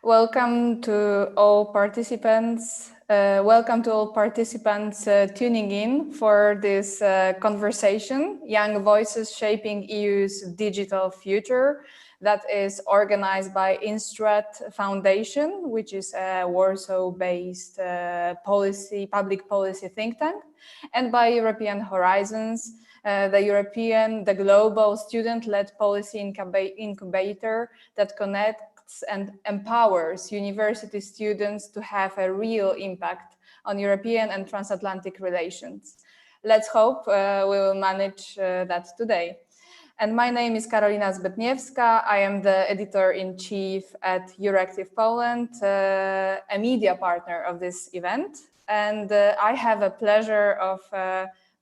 Welcome to all participants. Tuning in for this conversation, Young Voices Shaping EU's Digital Future, that is organized by Instrat Foundation, which is a Warsaw-based public policy think tank, and by European Horizons, the global student-led policy incubator that connects and empowers university students to have a real impact on European and transatlantic relations. Let's hope we will manage that today. And my name is Karolina Zbytniewska. I am the editor-in-chief at Euractiv Poland, a media partner of this event. And I have a pleasure of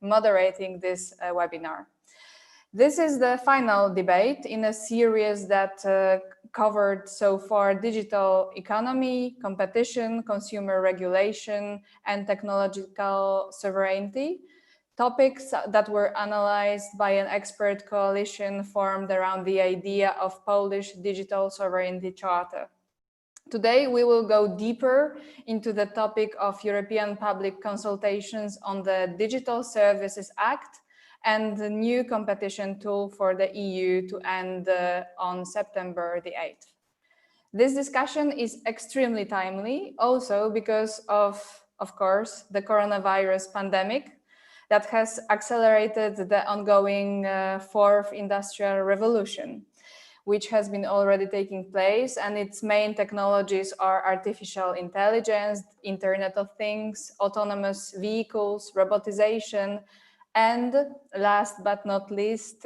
moderating this webinar. This is the final debate in a series that covered so far digital economy, competition, consumer regulation, and technological sovereignty, topics that were analyzed by an expert coalition formed around the idea of Polish Digital Sovereignty Charter. Today, we will go deeper into the topic of European public consultations on the Digital Services Act and the new competition tool for the EU to end on September the 8th. This discussion is extremely timely, also because of course, the coronavirus pandemic that has accelerated the ongoing fourth industrial revolution, which has been already taking place, and its main technologies are artificial intelligence, Internet of Things, autonomous vehicles, robotization, and last but not least,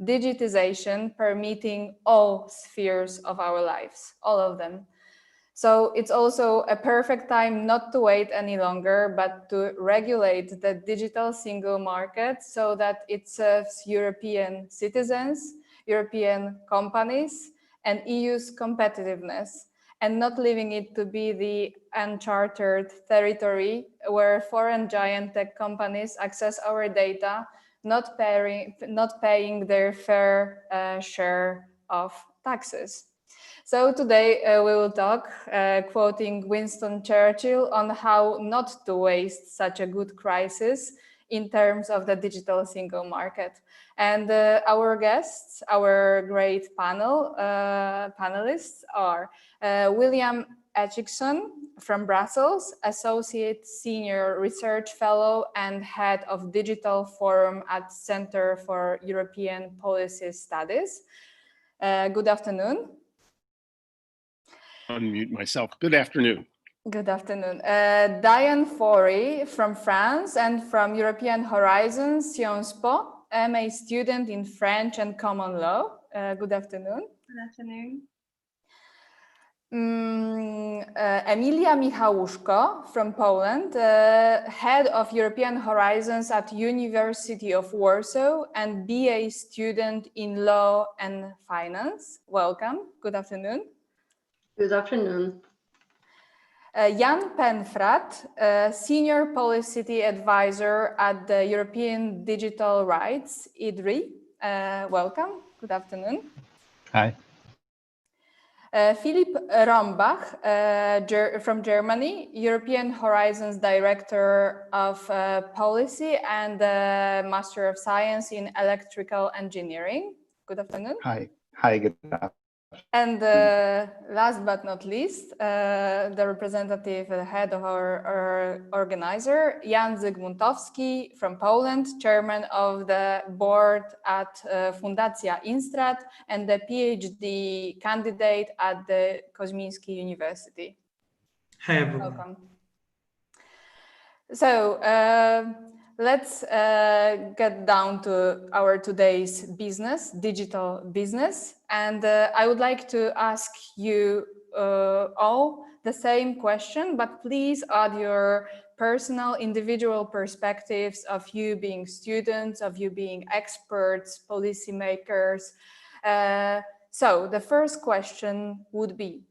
digitization, permeating all spheres of our lives, all of them. So it's also a perfect time not to wait any longer, but to regulate the digital single market so that it serves European citizens, European companies, and EU's competitiveness, and not leaving it to be the uncharted territory where foreign giant tech companies access our data, not paying their fair share of taxes. So today we will talk, quoting Winston Churchill, on how not to waste such a good crisis in terms of the digital single market. And our guests, our great panelists are William Exerting from Brussels, Associate Senior Research Fellow and Head of Digital Forum at Center for European Policy Studies. Good afternoon. Unmute myself. Good afternoon. Good afternoon. Diane Forey from France and from European Horizons, Sciences Po, MA student in French and Common Law. Good afternoon. Good afternoon. Emilia Michałuszko from Poland, Head of European Horizons at University of Warsaw and BA student in Law and Finance. Welcome. Good afternoon. Good afternoon. Jan Penfrat, Senior Policy Advisor at the European Digital Rights, IDRI. Welcome. Good afternoon. Hi. Philipp Rombach from Germany, European Horizons Director of Policy and Master of Science in Electrical Engineering. Good afternoon. Hi. Hi, good afternoon. And last but not least, the representative, the head of our organizer, Jan Zygmuntowski from Poland, chairman of the board at Fundacja Instrat and the PhD candidate at the Koźmiński University. Hi, everyone. Welcome. So let's get down to our today's business, digital business. And I would like to ask you all the same question, but please add your personal, individual perspectives of you being students, of you being experts, policymakers. So the first question would be,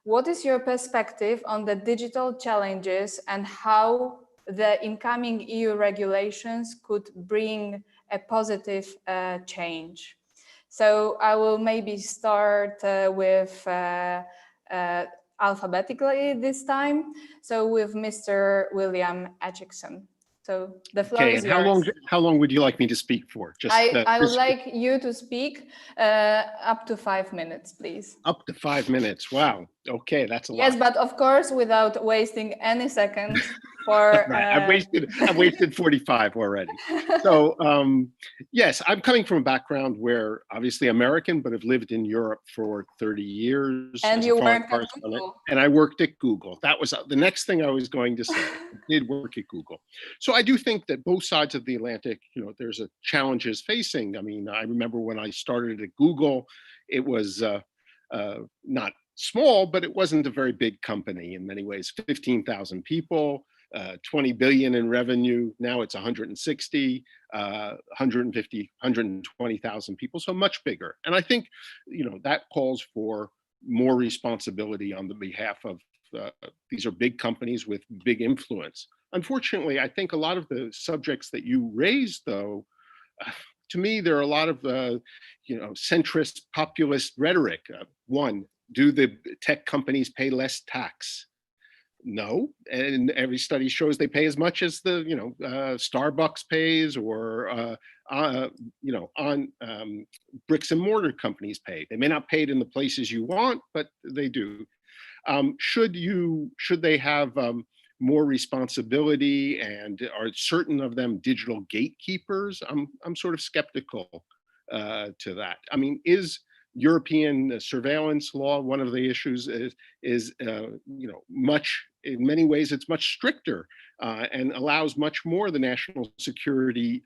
what is your perspective on the digital challenges and how the incoming EU regulations could bring a positive change? So I will maybe start with alphabetically this time. So with Mr. William Atchison. So the floor Okay, is and yours. how long would you like me to speak for? Just I would like you to speak up to 5 minutes, please. up to 5 minutes. Wow. Okay, that's a lot. Yes, but of course, without wasting any seconds for. Right. I've wasted 45 already. So yes, I'm coming from a background where obviously American, but have lived in Europe for 30 years. And as you a foreign worked at correspondent, Google. and I worked at Google. That was the next thing I was going to say. I did work at Google. So I do think that both sides of the Atlantic, there's challenges facing. I mean, I remember when I started at Google, it was not small, but it wasn't a very big company in many ways. 15,000 people, 20 billion in revenue. Now it's 160, 150, 120,000 people, so much bigger. And I think, that calls for more responsibility on the behalf of, these are big companies with big influence. Unfortunately, I think a lot of the subjects that you raised, though, to me, there are a lot of, centrist populist rhetoric. One, do the tech companies pay less tax? No, and every study shows they pay as much as the Starbucks pays, or on bricks and mortar companies pay. They may not pay it in the places you want, but they do. Should they have more responsibility, and are certain of them digital gatekeepers? I'm sort of skeptical to that. I mean, is European surveillance law one of the issues? Is much, in many ways it's much stricter and allows much more the national security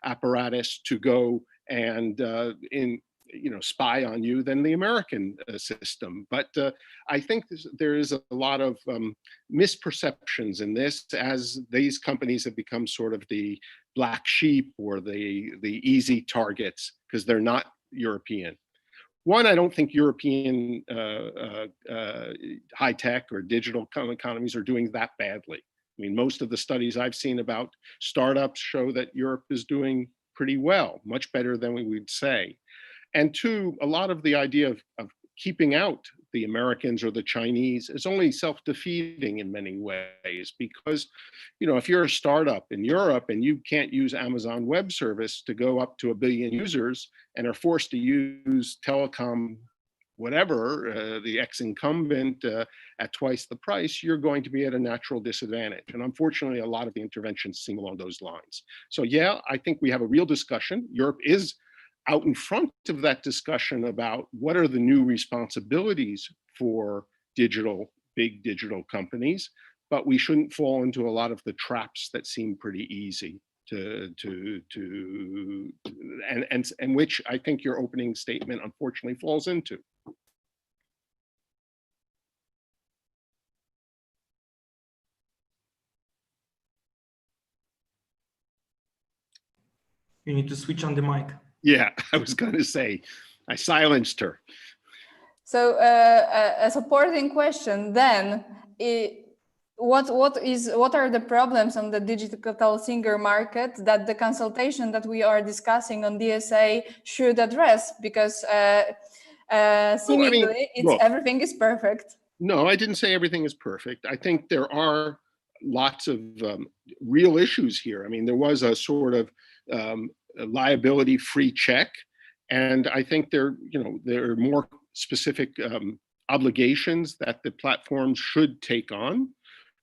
apparatus to go and spy on you than the American system. But I think there is a lot of misperceptions in this, as these companies have become sort of the black sheep or the easy targets because they're not European. One, I don't think European high tech or digital economies are doing that badly. I mean, most of the studies I've seen about startups show that Europe is doing pretty well, much better than we would say. And two, a lot of the idea of keeping out the Americans or the Chinese is only self-defeating in many ways, because, if you're a startup in Europe and you can't use Amazon Web Service to go up to 1 billion users and are forced to use telecom, whatever, the ex-incumbent at twice the price, you're going to be at a natural disadvantage. And unfortunately, a lot of the interventions seem along those lines. So yeah, I think we have a real discussion. Europe is out in front of that discussion about what are the new responsibilities for big digital companies, but we shouldn't fall into a lot of the traps that seem pretty easy and which I think your opening statement unfortunately falls into. You need to switch on the mic. Yeah, I was going to say, I silenced her. So a supporting question then, what are the problems on the digital single market that the consultation that we are discussing on DSA should address? Because seemingly everything is perfect. No, I didn't say everything is perfect. I think there are lots of real issues here. I mean, there was a sort of liability-free check, and I think there are more specific obligations that the platforms should take on.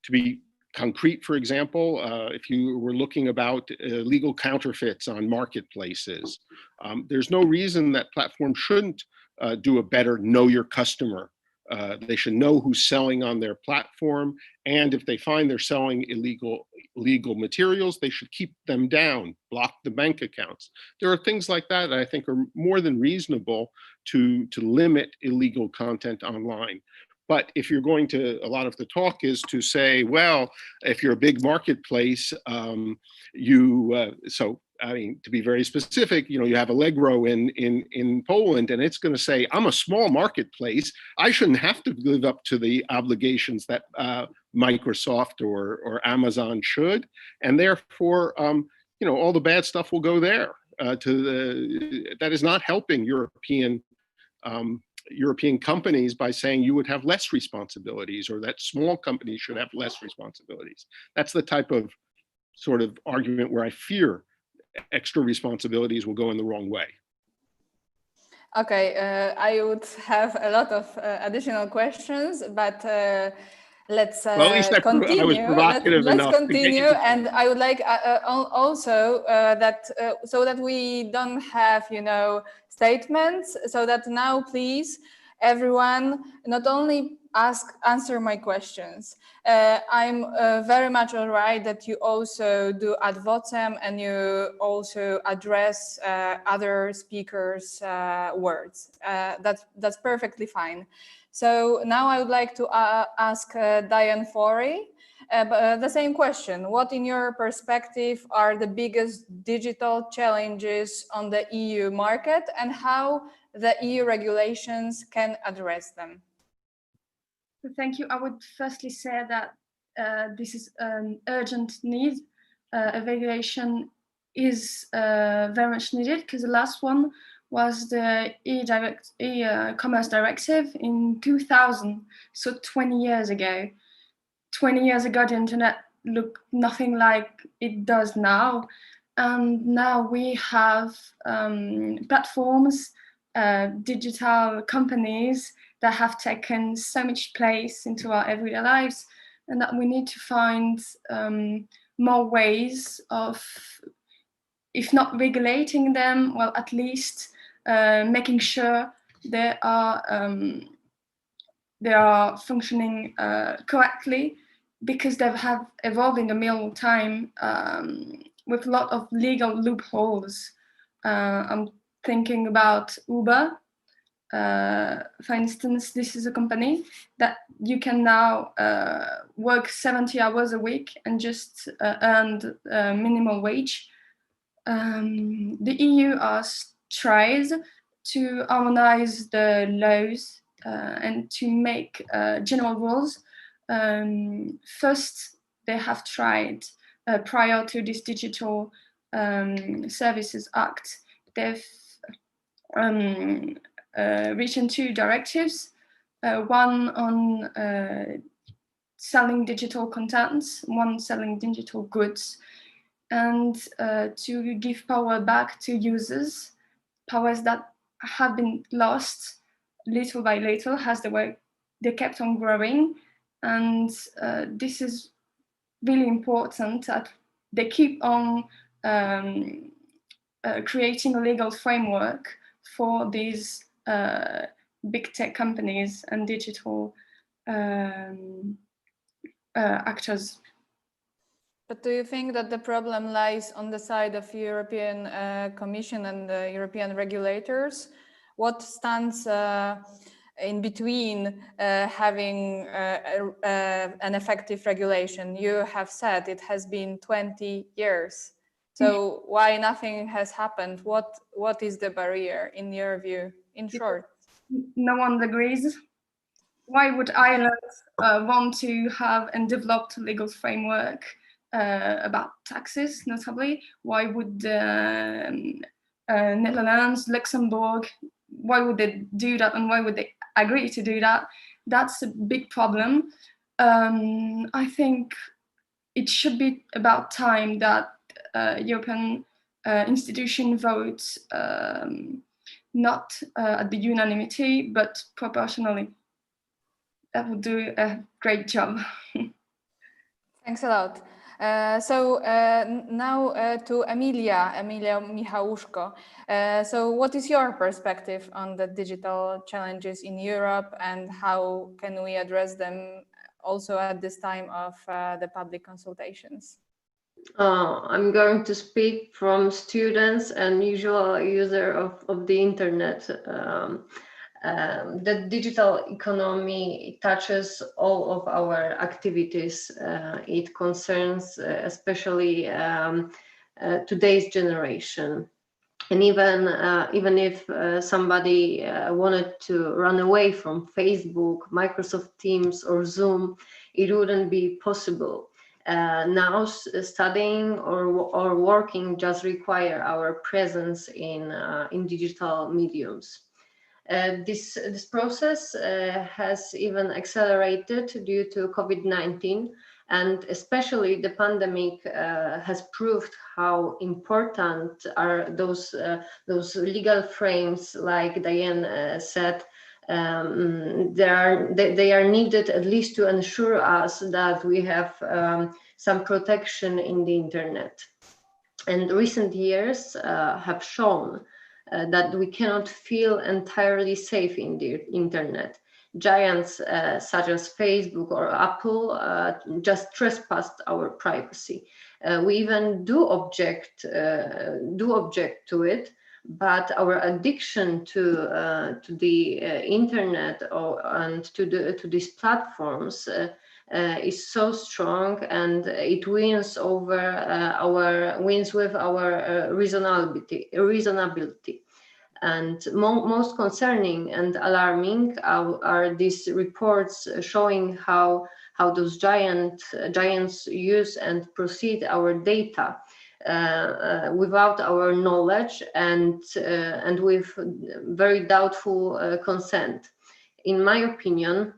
To be concrete, for example, if you were looking about illegal counterfeits on marketplaces, there's no reason that platforms shouldn't do a better know your customer. They should know who's selling on their platform, and if they find they're selling illegal materials, they should keep them down, block the bank accounts. There are things like that I think are more than reasonable to limit illegal content online. But if you're going to, a lot of the talk is to say, well, if you're a big marketplace, I mean, to be very specific, you have Allegro in Poland, and it's going to say, I'm a small marketplace. I shouldn't have to live up to the obligations that Microsoft or Amazon should, and therefore, all the bad stuff will go there. That is not helping European European companies by saying you would have less responsibilities, or that small companies should have less responsibilities. That's the type of sort of argument where I fear extra responsibilities will go in the wrong way. Okay, I would have a lot of additional questions, but let's well, at least continue. I was provocative let's enough continue, and I would like also that so that we don't have, you know, statements. So that now, please, everyone, not only answer my questions. I'm very much all right that you also do ad vocem and you also address other speakers' words. That's perfectly fine. So now I would like to ask Diane Forey the same question. What, in your perspective, are the biggest digital challenges on the EU market, and how the EU regulations can address them? Thank you. I would firstly say that this is an urgent need. A regulation is very much needed, because the last one was the e-commerce directive in 2000, so 20 years ago. 20 years ago, the internet looked nothing like it does now. And now we have platforms, digital companies that have taken so much place into our everyday lives, and that we need to find more ways of, if not regulating them, well, at least making sure they are functioning correctly, because they have evolved in the middle time with a lot of legal loopholes. I'm thinking about Uber. For instance, this is a company that you can now work 70 hours a week and just earn minimum wage. The EU has tried to harmonize the laws and to make general rules. First, they have tried, prior to this Digital Services Act, they've written 2 directives, one on selling digital contents, one selling digital goods, and to give power back to users, powers that have been lost little by little as they kept on growing. And this is really important, that they keep on creating a legal framework for these big tech companies and digital actors. But do you think that the problem lies on the side of European Commission and the European regulators? What stands in between having an effective regulation? You have said it has been 20 years. So why nothing has happened? What is the barrier in your view, in short? No one agrees. Why would Ireland want to have and develop a legal framework about taxes, notably? Why would Netherlands, Luxembourg, why would they do that, and why would they agree to do that? That's a big problem. I think it should be about time that European institution votes not at the unanimity, but proportionally. That would do a great job. Thanks a lot. Now to Emilia Michałuszko. So what is your perspective on the digital challenges in Europe, and how can we address them also at this time of the public consultations? I'm going to speak from students and usual user of the internet. The digital economy touches all of our activities. It concerns especially today's generation. And even if somebody wanted to run away from Facebook, Microsoft Teams, or Zoom, it wouldn't be possible. Now studying or working just require our presence in digital mediums. This process has even accelerated due to COVID-19, and especially the pandemic has proved how important are those legal frames, like Diane said. They are needed at least to ensure us that we have some protection in the internet. And recent years have shown that we cannot feel entirely safe in the internet. Giants such as Facebook or Apple just trespassed our privacy. We even do object to it, but our addiction to the internet and to these platforms is so strong, and it wins with our reasonability. And most concerning and alarming are these reports showing how those giants use and proceed our data without our knowledge and with very doubtful consent. In my opinion,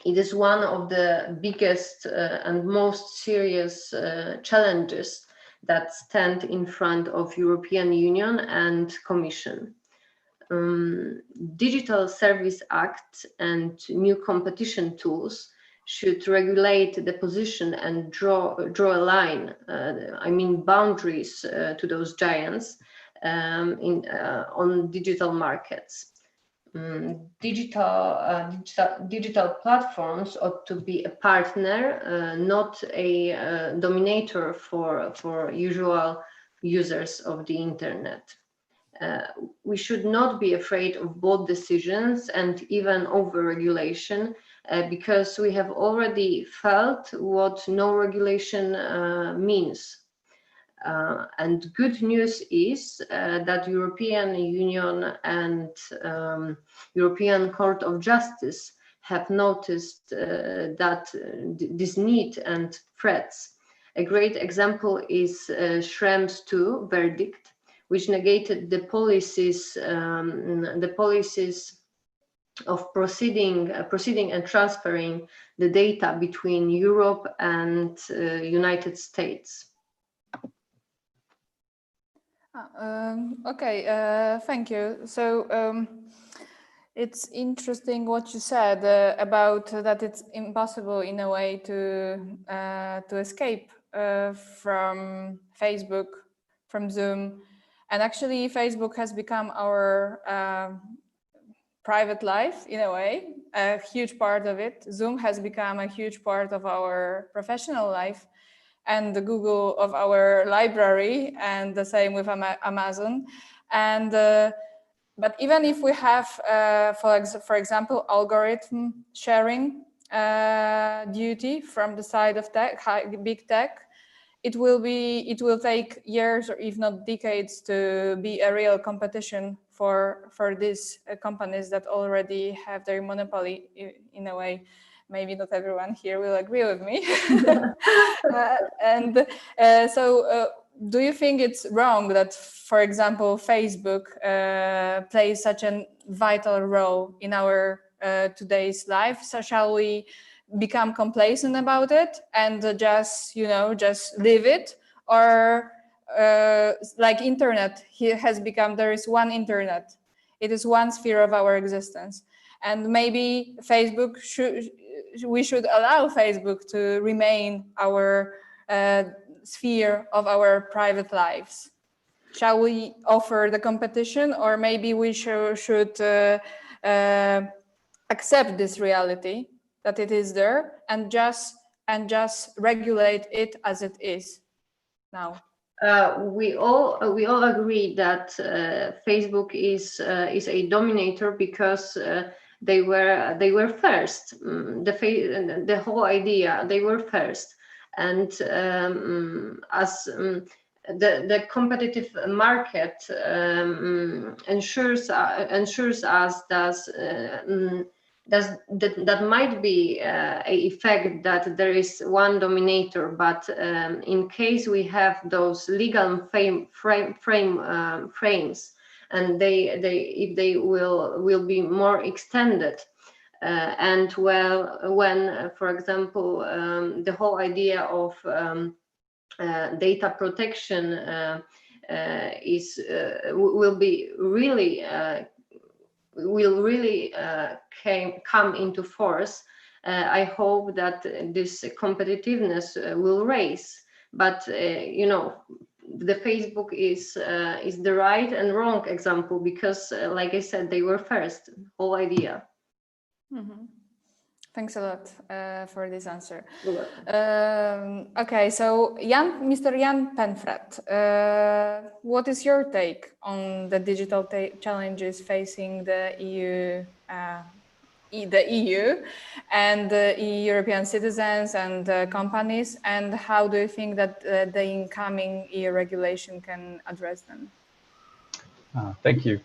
it is one of the biggest and most serious challenges that stand in front of European Union and Commission. Digital Service Act and new competition tools should regulate the position and draw a line, boundaries to those giants on digital markets. Digital platforms ought to be a partner, not a dominator for usual users of the internet. We should not be afraid of bold decisions and even over-regulation, because we have already felt what no regulation means. And good news is that European Union and European Court of Justice have noticed that this need and threats. A great example is Schrems II verdict, which negated the policies of proceeding and transferring the data between Europe and United States. Okay, thank you. So it's interesting what you said about that it's impossible in a way to escape from Facebook, from Zoom. And actually, Facebook has become our private life in a way, a huge part of it. Zoom has become a huge part of our professional life, and the Google of our library, and the same with Amazon. And but even if we have, for example, algorithm sharing duty from the side of big tech, it will take years or if not decades to be a real competition for these companies that already have their monopoly in a way. Maybe not everyone here will agree with me. So do you think it's wrong that, for example, Facebook plays such a vital role in our today's life? So shall we become complacent about it and just leave it? Or like internet has become, there is one internet. It is one sphere of our existence. And maybe we should allow Facebook to remain our sphere of our private lives. Shall we offer the competition, or maybe we should accept this reality that it is there and just regulate it as it is now? We all agree that Facebook is a dominator because they were first. The whole idea, they were first, and as the competitive market ensures us that might be a effect that there is one dominator, but in case we have those legal frames and if they will be more extended. And when, for example, the whole idea of data protection will really come into force, I hope that this competitiveness will raise. But the Facebook is the right and wrong example, because like I said, they were first, whole idea. Mm-hmm. Thanks a lot for this answer. You're welcome. Okay, so Mr. Jan Penfret, what is your take on the digital challenges facing the EU and European citizens and companies, and how do you think that the incoming EU regulation can address them? Thank you.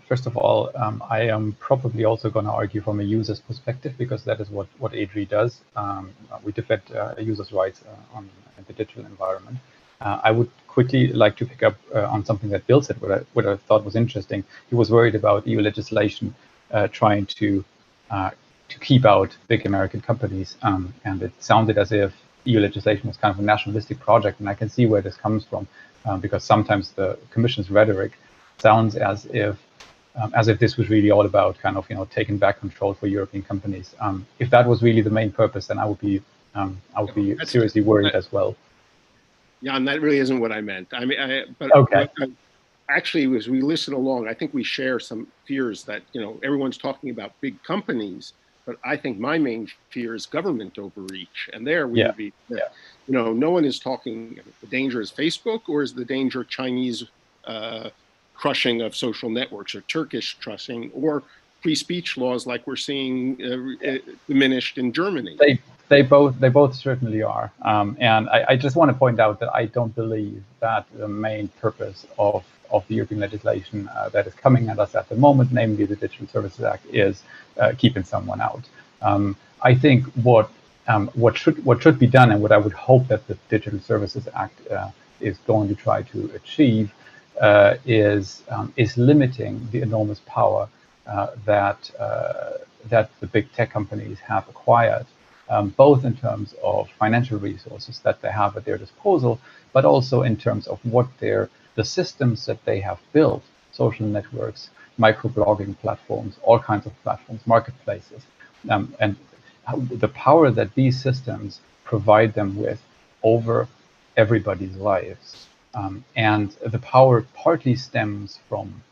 First of all, I am probably also going to argue from a user's perspective, because that is what ADRI does. We defend users' rights in the digital environment. I would quickly like to pick up on something that Bill said, what I thought was interesting. He was worried about EU legislation trying to keep out big American companies, and it sounded as if EU legislation was kind of a nationalistic project, and I can see where this comes from, because sometimes the Commission's rhetoric sounds as if this was really all about kind of taking back control for European companies. If that was really the main purpose, then I would be seriously worried as well. Yeah, and that really isn't what I meant. I mean, but okay. Actually, as we listen along, I think we share some fears that everyone's talking about big companies, but I think my main fear is government overreach, and there we would be. No one is talking. The danger is Facebook, or is the danger Chinese crushing of social networks, or Turkish crushing, or free speech laws like we're seeing diminished in Germany? They both certainly are. And I just want to point out that I don't believe that the main purpose of the European legislation that is coming at us at the moment, namely the Digital Services Act, is keeping someone out. I think what should be done, and what I would hope that the Digital Services Act is going to try to achieve, is limiting the enormous power that the big tech companies have acquired, both in terms of financial resources that they have at their disposal, but also in terms of what the systems that they have built, social networks, microblogging platforms, all kinds of platforms, marketplaces, and the power that these systems provide them with over everybody's lives. And the power partly stems from,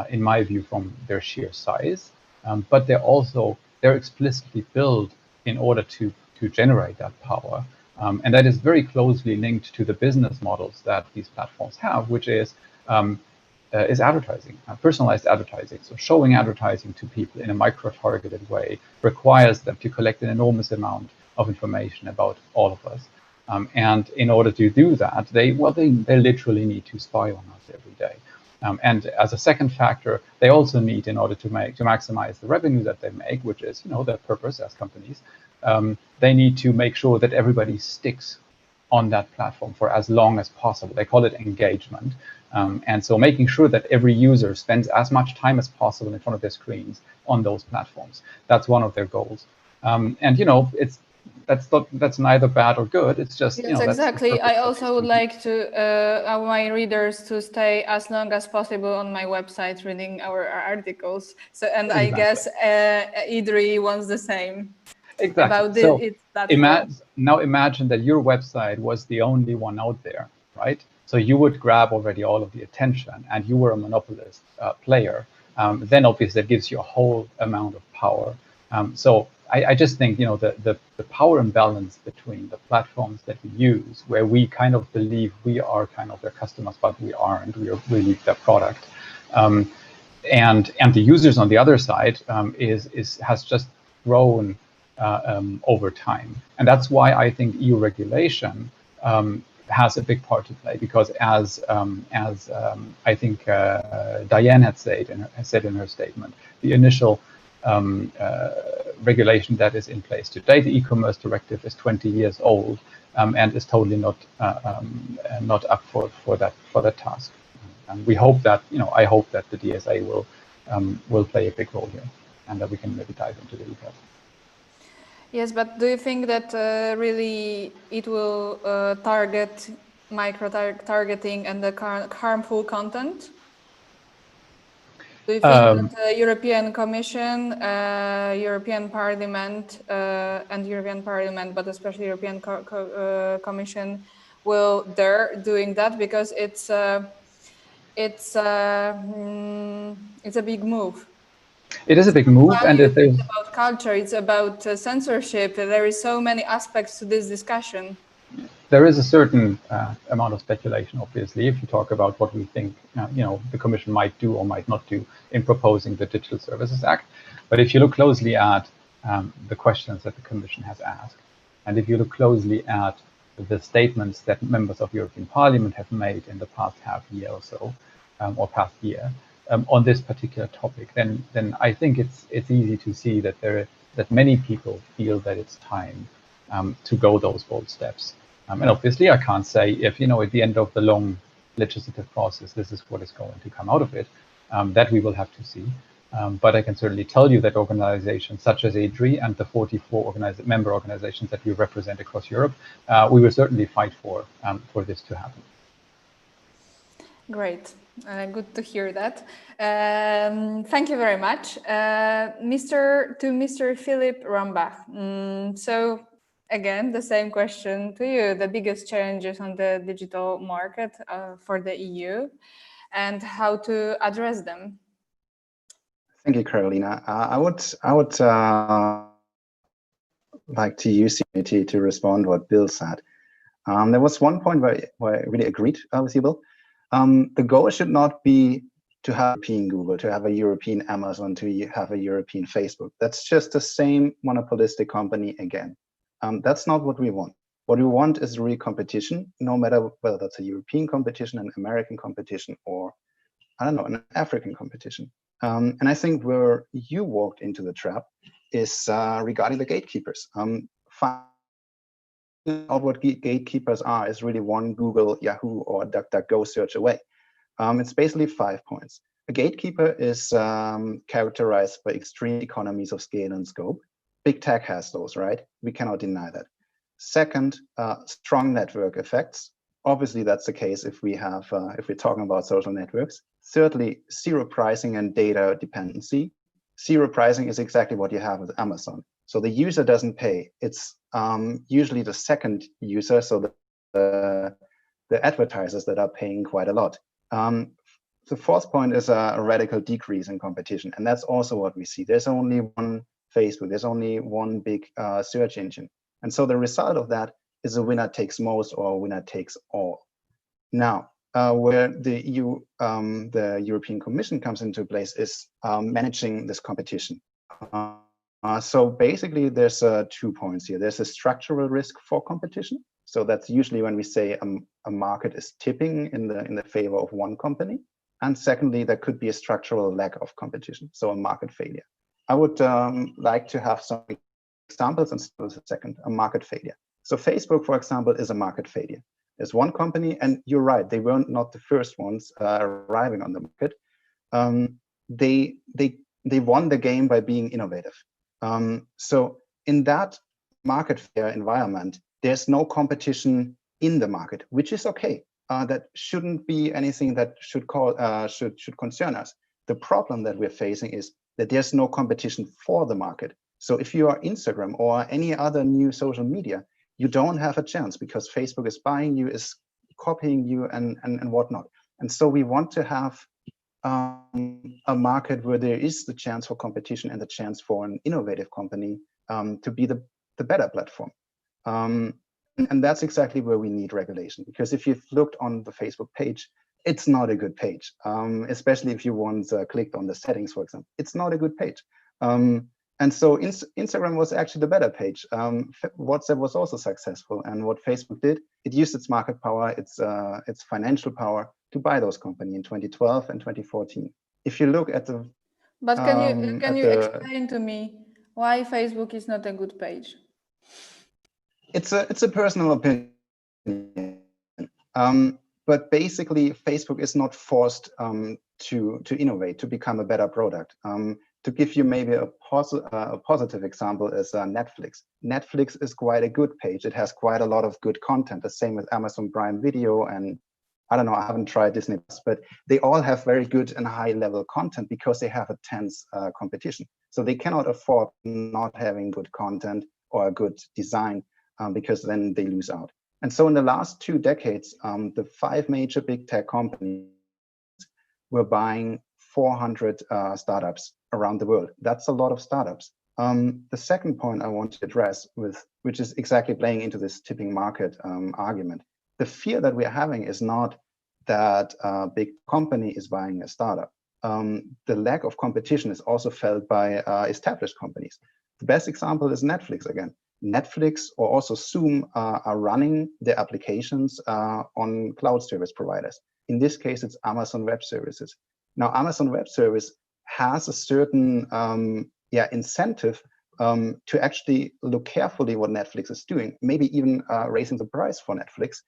in my view, from their sheer size, but they're explicitly built in order to generate that power. And that is very closely linked to the business models that these platforms have, which is advertising, personalized advertising. So showing advertising to people in a micro-targeted way requires them to collect an enormous amount of information about all of us. And in order to do that, they literally need to spy on us every day. And as a second factor, they also need, in order to maximize the revenue that they make, which is their purpose as companies, they need to make sure that everybody sticks on that platform for as long as possible. They call it engagement. And so making sure that every user spends as much time as possible in front of their screens on those platforms. That's one of their goals. And that's neither bad or good. It's just yes, exactly. I also would like to my readers to stay as long as possible on my website reading our articles. So, and exactly. I guess IDRI wants the same. Exactly. So now imagine that your website was the only one out there, right? So you would grab already all of the attention, and you were a monopolist player. Then obviously that gives you a whole amount of power. So I just think the power imbalance between the platforms that we use, where we kind of believe we are kind of their customers, but we aren't. We are really their product, and the users on the other side has just grown over time, and that's why I think EU regulation has a big part to play, because as I think Diane had said in her statement, the initial regulation that is in place today, the e-commerce directive, is 20 years old and is totally not up for that task. we hope that, I hope that the DSA will play a big role here, and that we can maybe dive into the details. Yes, but do you think that really it will target micro-targeting and the harmful content? Do you think that the European Commission, European Parliament, but especially European Commission, will dare doing that, because it's a big move. It is a big move, and it's about culture, it's about censorship. There is so many aspects to this discussion. There is a certain amount of speculation, obviously, if you talk about what we think, the Commission might do or might not do in proposing the Digital Services Act. But if you look closely at the questions that the Commission has asked, and if you look closely at the statements that members of European Parliament have made in the past half year or so, or past year, on this particular topic, then I think it's easy to see that that many people feel that it's time to go those bold steps. And obviously, I can't say if, at the end of the long legislative process, this is what is going to come out of it. That we will have to see. But I can certainly tell you that organizations such as ADRI and the 44 member organizations that we represent across Europe, we will certainly fight for this to happen. Great. Good to hear that. Thank you very much. Mr. Philip Rambach. So again, the same question to you, the biggest challenges on the digital market for the EU and how to address them. Thank you, Carolina. I would like to use the opportunity to respond to what Bill said. There was one point where I really agreed with you, Bill. The goal should not be to have a European Google, to have a European Amazon, to have a European Facebook. That's just the same monopolistic company again. That's not what we want. What we want is real competition, no matter whether that's a European competition, an American competition, or, I don't know, an African competition. And I think where you walked into the trap is regarding the gatekeepers. Finding out what gatekeepers are is really one Google, Yahoo, or DuckDuckGo search away. It's basically 5 points. A gatekeeper is characterized by extreme economies of scale and scope. Big tech has those, right? We cannot deny that. Second, strong network effects. Obviously, that's the case if we're talking about social networks. Thirdly, zero pricing and data dependency. Zero pricing is exactly what you have with Amazon. So the user doesn't pay. It's usually the second user, so the advertisers that are paying quite a lot. The fourth point is a radical decrease in competition. And that's also what we see. There's only one Facebook. There's only one big search engine. And so the result of that is a winner takes most or winner takes all. Now, where the European Commission comes into place is managing this competition. So basically, there's 2 points here. There's a structural risk for competition. So that's usually when we say a market is tipping in the favor of one company. And secondly, there could be a structural lack of competition, so a market failure. I would like to have some examples and start with a second, a market failure. So Facebook, for example, is a market failure. There's one company, and you're right, they were not the first ones arriving on the market. They won the game by being innovative. So in that market fair environment, there's no competition in the market, which is okay. That shouldn't be anything that should concern us. The problem that we're facing is that there's no competition for the market. So if you are Instagram or any other new social media, you don't have a chance because Facebook is buying you, is copying you, and whatnot. And so we want to have a market where there is the chance for competition and the chance for an innovative company to be the better platform. And that's exactly where we need regulation, because if you've looked on the Facebook page, it's not a good page, especially if you once clicked on the settings, for example. It's not a good page. And so Instagram was actually the better page. WhatsApp was also successful. And what Facebook did, it used its market power, its financial power to buy those companies in 2012 and 2014. If you look at the... But can you explain to me why Facebook is not a good page? It's a personal opinion. But basically, Facebook is not forced to innovate, to become a better product. To give you maybe a positive example is Netflix. Netflix is quite a good page. It has quite a lot of good content. The same with Amazon Prime Video, and I don't know, I haven't tried Disney+, but they all have very good and high level content because they have a tense competition. So they cannot afford not having good content or a good design because then they lose out. And so in the last 2 decades, the 5 major big tech companies were buying 400 startups around the world. That's a lot of startups. The second point I want to address, which is exactly playing into this tipping market argument. The fear that we're having is not that a big company is buying a startup. The lack of competition is also felt by established companies. The best example is Netflix again. Netflix or also Zoom are running their applications on cloud service providers. In this case, it's Amazon Web Services. Now, Amazon Web Service has a certain incentive to actually look carefully what Netflix is doing, maybe even raising the price for Netflix.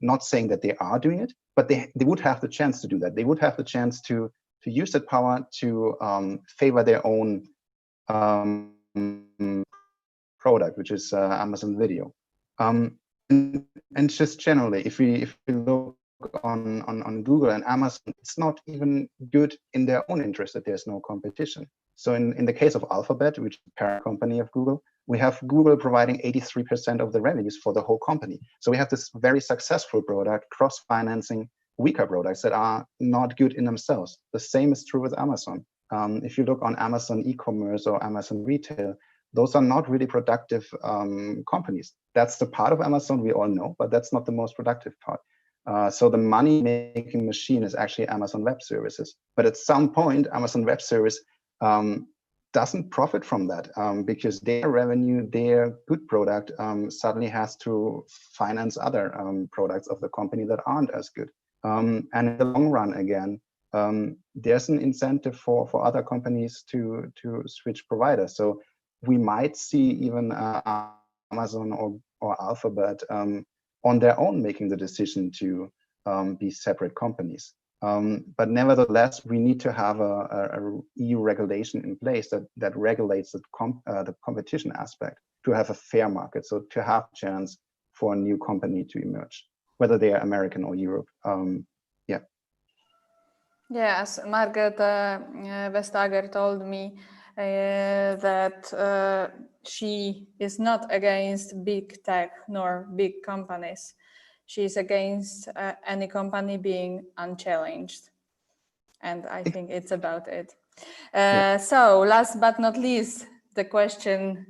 Not saying that they are doing it, but they would have the chance to do that. They would have the chance to use that power to favor their own product, which is Amazon Video. And just generally, if we look on Google and Amazon, it's not even good in their own interest that there's no competition. So in the case of Alphabet, which is the parent company of Google, we have Google providing 83% of the revenues for the whole company. So we have this very successful product, cross-financing weaker products that are not good in themselves. The same is true with Amazon. If you look on Amazon e-commerce or Amazon retail, those are not really productive companies. That's the part of Amazon we all know, but that's not the most productive part. So the money-making machine is actually Amazon Web Services. But at some point, Amazon Web Service doesn't profit from that because their revenue, their good product suddenly has to finance other products of the company that aren't as good. And in the long run, again, there's an incentive for other companies to switch providers. So we might see even Amazon or Alphabet on their own making the decision to be separate companies. But nevertheless, we need to have a EU regulation in place that regulates the competition aspect to have a fair market, so to have a chance for a new company to emerge, whether they are American or Europe. Yes, Margaret Vestager told me that she is not against big tech nor big companies. She's against any company being unchallenged. And I think it's about it. So last but not least, the question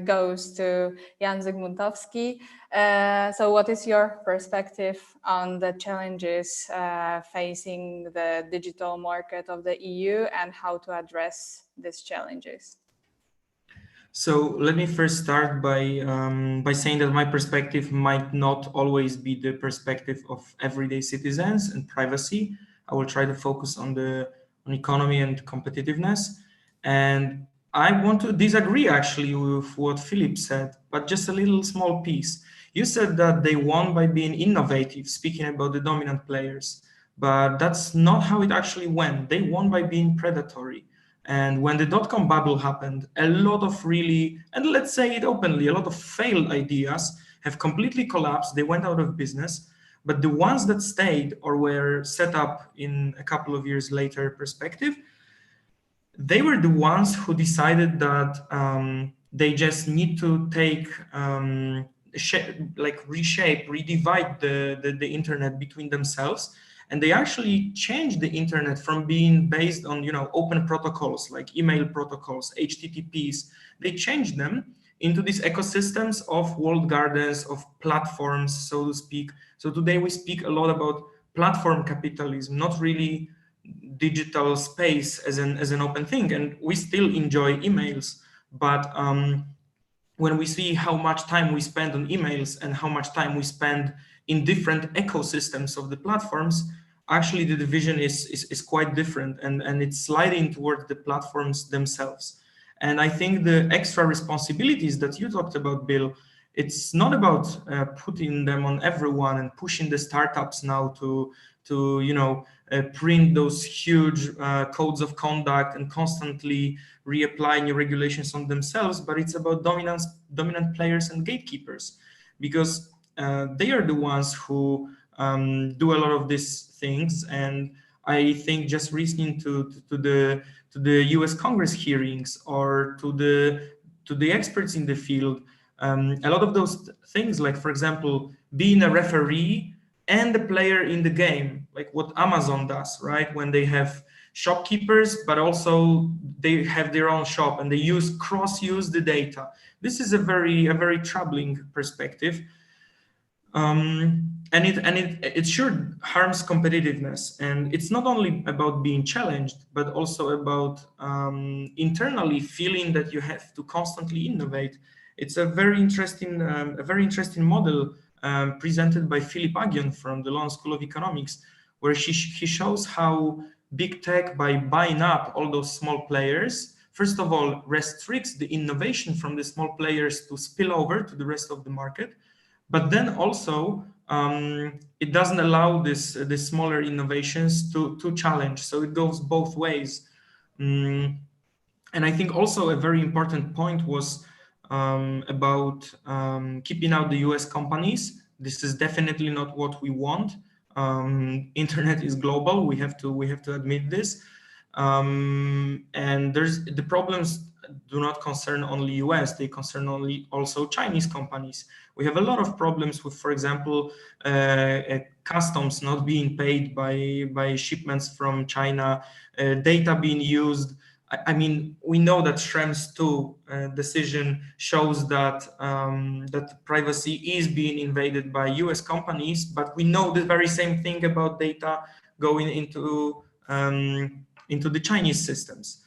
goes to Jan Zygmuntowski. So what is your perspective on the challenges facing the digital market of the EU and how to address these challenges? So let me first start by saying that my perspective might not always be the perspective of everyday citizens and privacy. I will try to focus on economy and competitiveness. And I want to disagree actually with what Philip said, but just a little small piece. You said that they won by being innovative, speaking about the dominant players, but that's not how it actually went. They won by being predatory. And when the dot-com bubble happened, a lot of really, and let's say it openly, a lot of failed ideas have completely collapsed. They went out of business. But the ones that stayed or were set up in a couple of years later perspective, they were the ones who decided that they just need to take, reshape, redivide the internet between themselves. And they actually changed the internet from being based on, open protocols like email protocols, HTTPs. They changed them into these ecosystems of walled gardens, of platforms, so to speak. So today we speak a lot about platform capitalism, not really digital space as an open thing. And we still enjoy emails, but when we see how much time we spend on emails and how much time we spend in different ecosystems of the platforms, actually the division is quite different, and it's sliding towards the platforms themselves. And I think the extra responsibilities that you talked about, Bill, it's not about putting them on everyone and pushing the startups now to print those huge codes of conduct and constantly reapply new regulations on themselves, but it's about dominant players and gatekeepers, because they are the ones who do a lot of these things. And I think just listening to the US Congress hearings or to the experts in the field, a lot of those things, like for example, being a referee and a player in the game, like what Amazon does, right? When they have shopkeepers, but also they have their own shop and they cross-use the data. This is a very troubling perspective. And it sure harms competitiveness. And it's not only about being challenged, but also about internally feeling that you have to constantly innovate. It's a very interesting model presented by Philip Aghion from the London School of Economics, where he shows how big tech, by buying up all those small players, first of all, restricts the innovation from the small players to spill over to the rest of the market. But then also it doesn't allow the smaller innovations to challenge. So it goes both ways. And I think also a very important point was about keeping out the US companies. This is definitely not what we want. Internet is global. We have to admit this. And the problems do not concern only US, they concern also Chinese companies. We have a lot of problems with, for example, customs not being paid by shipments from China, data being used. I mean, we know that Schrems 2 decision shows that that privacy is being invaded by US companies, but we know the very same thing about data going into the Chinese systems.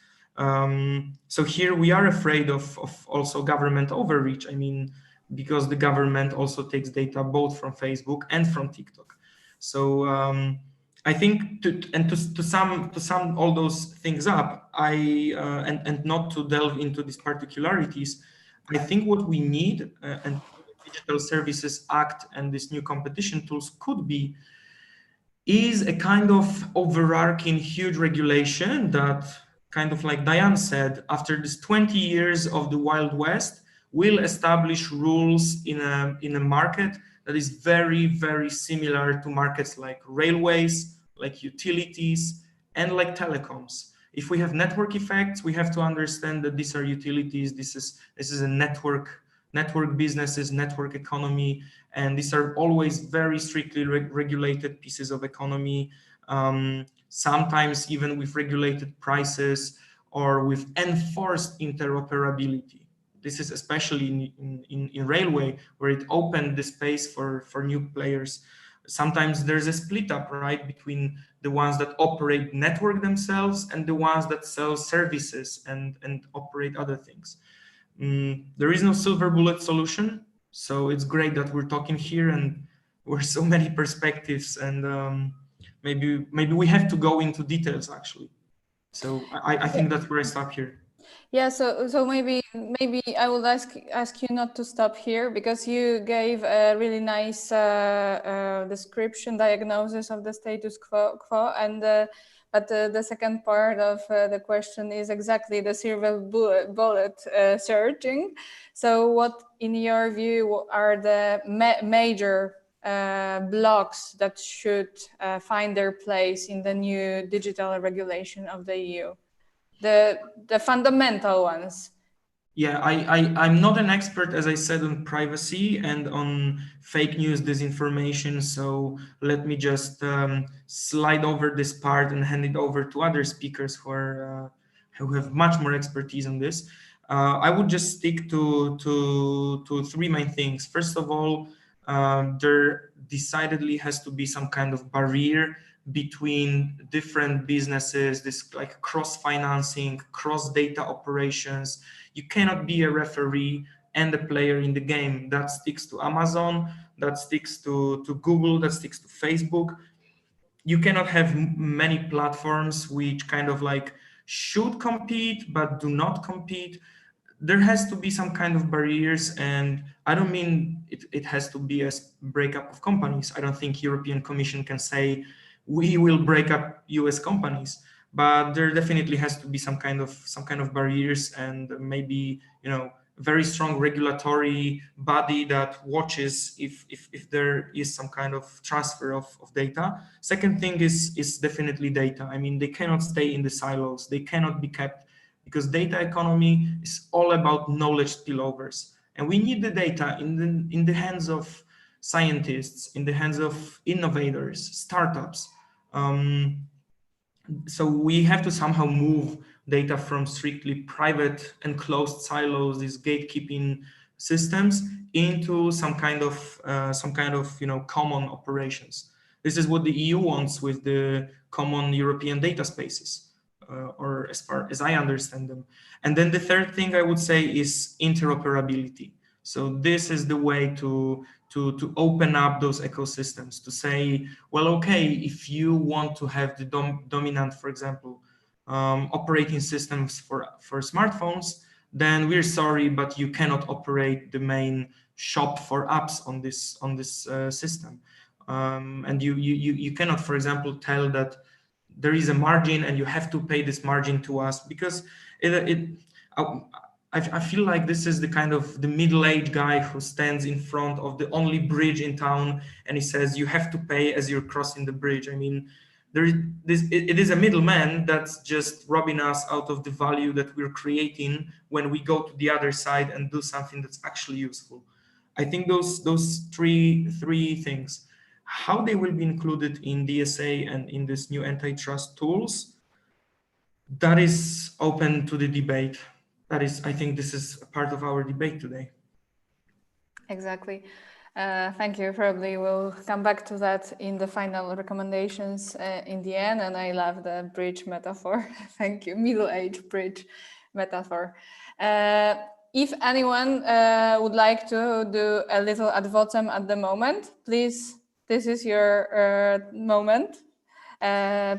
So here we are afraid of also government overreach. I mean, because the government also takes data both from Facebook and from TikTok. So I think to sum all those things up, and not to delve into these particularities, I think what we need and the Digital Services Act and these new competition tools could be is a kind of overarching huge regulation that, kind of like Diane said, after this 20 years of the Wild West, will establish rules in a market that is very similar to markets like railways, like utilities, and like telecoms. If we have network effects, we have to understand that these are utilities. This is a network businesses, network economy, and these are always very strictly regulated pieces of economy, sometimes even with regulated prices or with enforced interoperability. This is especially in railway, where it opened the space for new players. Sometimes there's a split up, right, between the ones that operate network themselves and the ones that sell services and operate other things. There is no silver bullet solution, so it's great that we're talking here and we're so many perspectives, and maybe we have to go into details actually. So I think that's where I stop here. Yeah, so maybe I will ask you not to stop here, because you gave a really nice diagnosis of the status quo, and but the second part of the question is exactly the silver bullet searching. So what, in your view, are the major blocks that should find their place in the new digital regulation of the EU? The fundamental ones. Yeah, I'm not an expert, as I said, on privacy and on fake news, disinformation. So let me just slide over this part and hand it over to other speakers who have much more expertise on this. I would just stick to three main things. First of all, there decidedly has to be some kind of barrier between different businesses, this like cross-financing, cross-data operations. You cannot be a referee and a player in the game. That sticks to Amazon, that sticks to Google, that sticks to Facebook. You cannot have many platforms which kind of like should compete but do not compete. there has to be some kind of barriers, and I don't mean it has to be a breakup of companies. I don't think European Commission can say we will break up US companies, but there definitely has to be some kind of barriers, and maybe, you know, very strong regulatory body that watches if there is some kind of transfer of data. Second thing is definitely data. I mean, they cannot stay in the silos. They cannot be kept, because data economy is all about knowledge spillovers. And we need the data in the hands of scientists, in the hands of innovators, startups. So we have to somehow move data from strictly private enclosed silos, these gatekeeping systems, into some kind of you know, common operations. This is what the EU wants with the common European data spaces, or as far as I understand them. And then the third thing I would say is interoperability. So this is the way to open up those ecosystems, to say, well, okay, if you want to have the dominant, for example, operating systems for smartphones, then we're sorry, but you cannot operate the main shop for apps on this system. And you cannot, for example, tell that there is a margin and you have to pay this margin to us, because I feel like this is the kind of the middle-aged guy who stands in front of the only bridge in town and he says you have to pay as you're crossing the bridge. I mean, it is a middleman that's just robbing us out of the value that we're creating when we go to the other side and do something that's actually useful. I think those three things, how they will be included in DSA and in this new antitrust tools, that is open to the debate. I think this is a part of our debate today. Exactly. Thank you. Probably we'll come back to that in the final recommendations in the end. And I love the bridge metaphor. Thank you. Middle-aged bridge metaphor. If anyone would like to do a little ad vocem at the moment, please, this is your moment.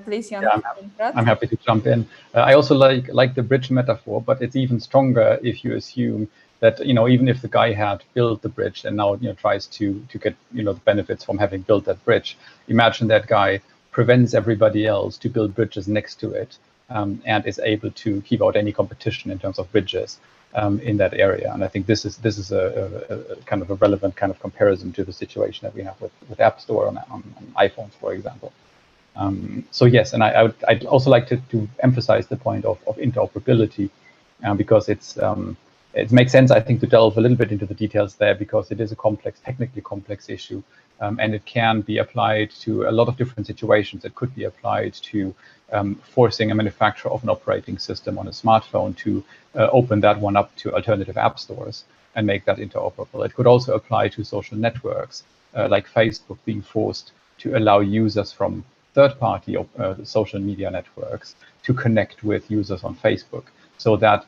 Please, Jan. Yeah, I'm happy to jump in. I also like the bridge metaphor, but it's even stronger if you assume that, you know, even if the guy had built the bridge and now, you know, tries to get, you know, the benefits from having built that bridge, imagine that guy prevents everybody else to build bridges next to it, and is able to keep out any competition in terms of bridges in that area. And I think this is a kind of a relevant kind of comparison to the situation that we have with App Store on iPhones, for example. So yes, and I'd also like to emphasize the point of interoperability, because it makes sense, I think, to delve a little bit into the details there, because it is a technically complex issue, and it can be applied to a lot of different situations. It could be applied to forcing a manufacturer of an operating system on a smartphone to open that one up to alternative app stores and make that interoperable. It could also apply to social networks, like Facebook being forced to allow users from third-party social media networks to connect with users on Facebook, so that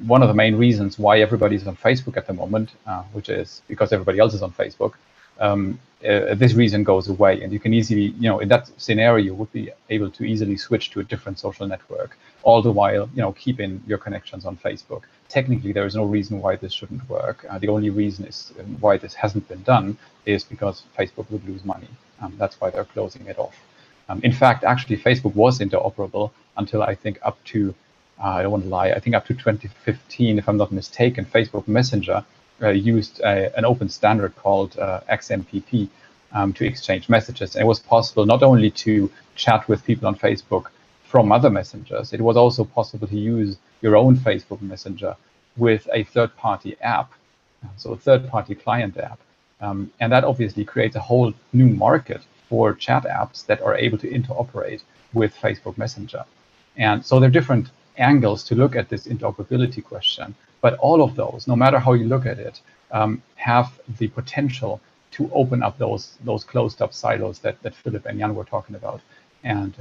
one of the main reasons why everybody's on Facebook at the moment, which is because everybody else is on Facebook, this reason goes away, and you can easily, you know, in that scenario, you would be able to easily switch to a different social network, all the while, you know, keeping your connections on Facebook. Technically, there is no reason why this shouldn't work. The only reason is why this hasn't been done is because Facebook would lose money. That's why they're closing it off. In fact, actually, Facebook was interoperable until I think up to, I don't want to lie, I think up to 2015, if I'm not mistaken. Facebook Messenger used an open standard called XMPP to exchange messages. And it was possible not only to chat with people on Facebook from other messengers, it was also possible to use your own Facebook Messenger with a third-party app, so a third-party client app. And that obviously creates a whole new market for chat apps that are able to interoperate with Facebook Messenger. And so there are different angles to look at this interoperability question, but all of those, no matter how you look at it, have the potential to open up those closed up silos that Philip and Jan were talking about, and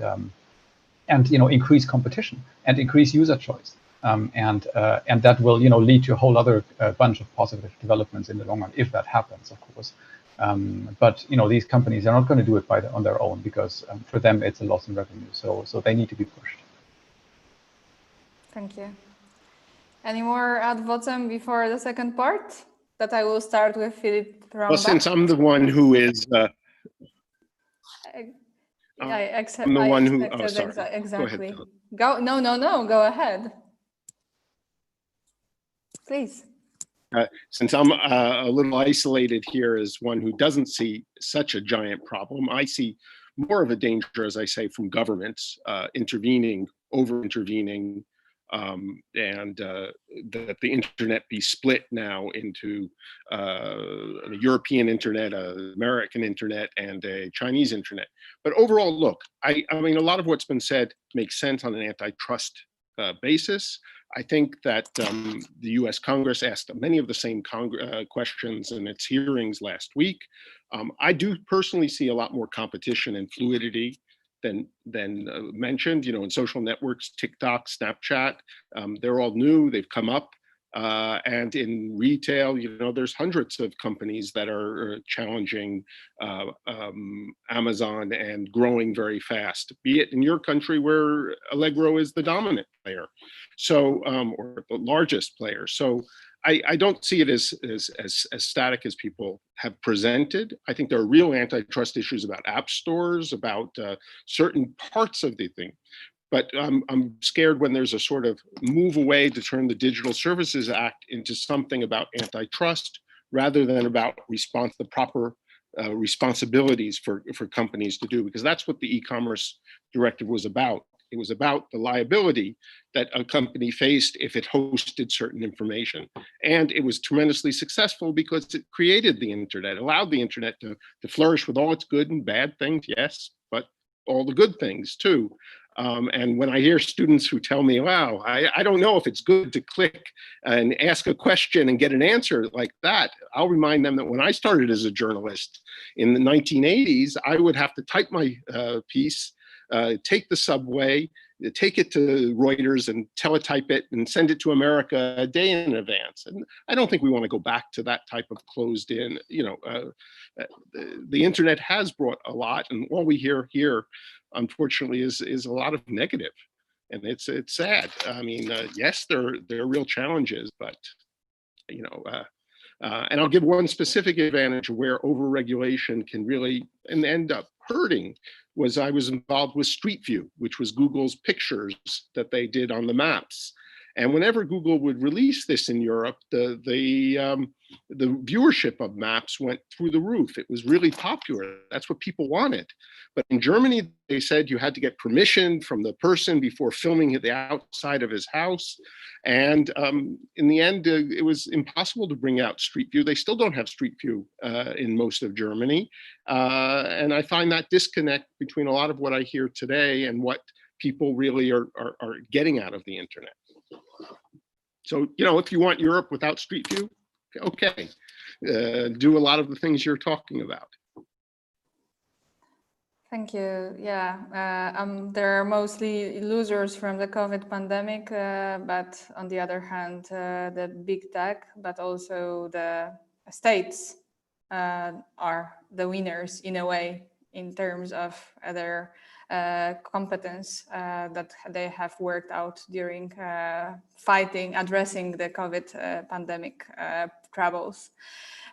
you know, increase competition and increase user choice. And that will, you know, lead to a whole other bunch of positive developments in the long run, if that happens, of course. But you know, these companies are not going to do it on their own, because for them it's a loss in revenue. So they need to be pushed. Thank you. Any more ad votem before the second part? That I will start with Philip from Well, since I'm the one who is, I accept. I'm the I one who. expected Oh, sorry. exactly. Go ahead. No. Go ahead, please. Since I'm a little isolated here as one who doesn't see such a giant problem, I see more of a danger, as I say, from governments intervening, over-intervening, and that the internet be split now into a European internet, an American internet, and a Chinese internet. But overall, look, I mean, a lot of what's been said makes sense on an antitrust basis. I think that the US Congress asked many of the same questions in its hearings last week. I do personally see a lot more competition and fluidity than mentioned, in social networks, TikTok, Snapchat, they're all new, they've come up. And in retail, there's hundreds of companies that are challenging Amazon and growing very fast, be it in your country where Allegro is the dominant player, so or the largest player. So I don't see it as static as people have presented. I think there are real antitrust issues about app stores, about certain parts of the thing. But I'm scared when there's a sort of move away to turn the Digital Services Act into something about antitrust rather than about the proper responsibilities for companies to do, because that's what the e-commerce directive was about. It was about the liability that a company faced if it hosted certain information. And it was tremendously successful because it created the internet, allowed the internet to flourish with all its good and bad things, yes, but all the good things too. And when I hear students who tell me, wow, I don't know if it's good to click and ask a question and get an answer like that, I'll remind them that when I started as a journalist in the 1980s, I would have to type my piece, take the subway, take it to Reuters and teletype it and send it to America a day in advance. And I don't think we want to go back to that type of closed in, the internet has brought a lot, and all we hear here, unfortunately, is a lot of negative, and it's sad. I mean, yes, there are real challenges, but and I'll give one specific advantage where overregulation can really end up hurting. I was involved with Street View, which was Google's pictures that they did on the maps. And whenever Google would release this in Europe, the viewership of maps went through the roof. It was really popular. That's what people wanted. But in Germany, they said you had to get permission from the person before filming the outside of his house. And in the end, it was impossible to bring out Street View. They still don't have Street View in most of Germany. And I find that disconnect between a lot of what I hear today and what people really are getting out of the internet. So, if you want Europe without Street View, okay, do a lot of the things you're talking about. Thank you. Yeah, there are mostly losers from the COVID pandemic, but on the other hand, the big tech, but also the states are the winners in a way in terms of their competence that they have worked out during addressing the COVID pandemic troubles.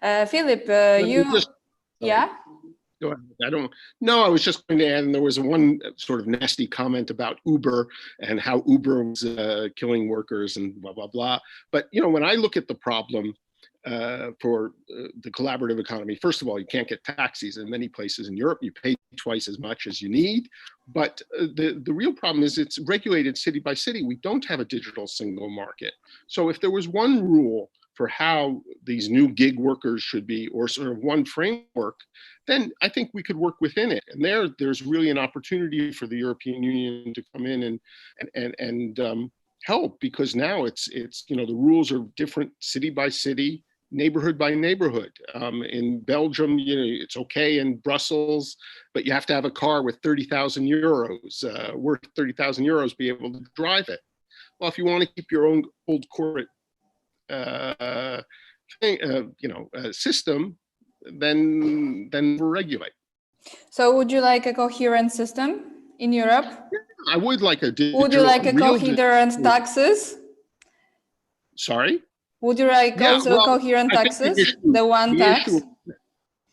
Philip, yeah? Go ahead. I was just going to add, and there was one sort of nasty comment about Uber and how Uber was killing workers and blah, blah, blah. But, when I look at the problem for the collaborative economy, first of all, you can't get taxis in many places in Europe. You pay twice as much as you need. But the real problem is it's regulated city by city. We don't have a digital single market. So if there was one rule for how these new gig workers should be, or sort of one framework, then I think we could work within it. And there's really an opportunity for the European Union to come in and help, because now it's the rules are different city by city, neighborhood by neighborhood. In Belgium, it's okay in Brussels, but you have to have a car with 30,000 euros, worth 30,000 euros, be able to drive it. Well, if you want to keep your own old corporate system, then we'll regulate. So would you like a coherent system in Europe? I would like a digital. Would you like a coherent taxes? Sorry? Would you like Yeah, also well, coherent I think taxes? The one tax?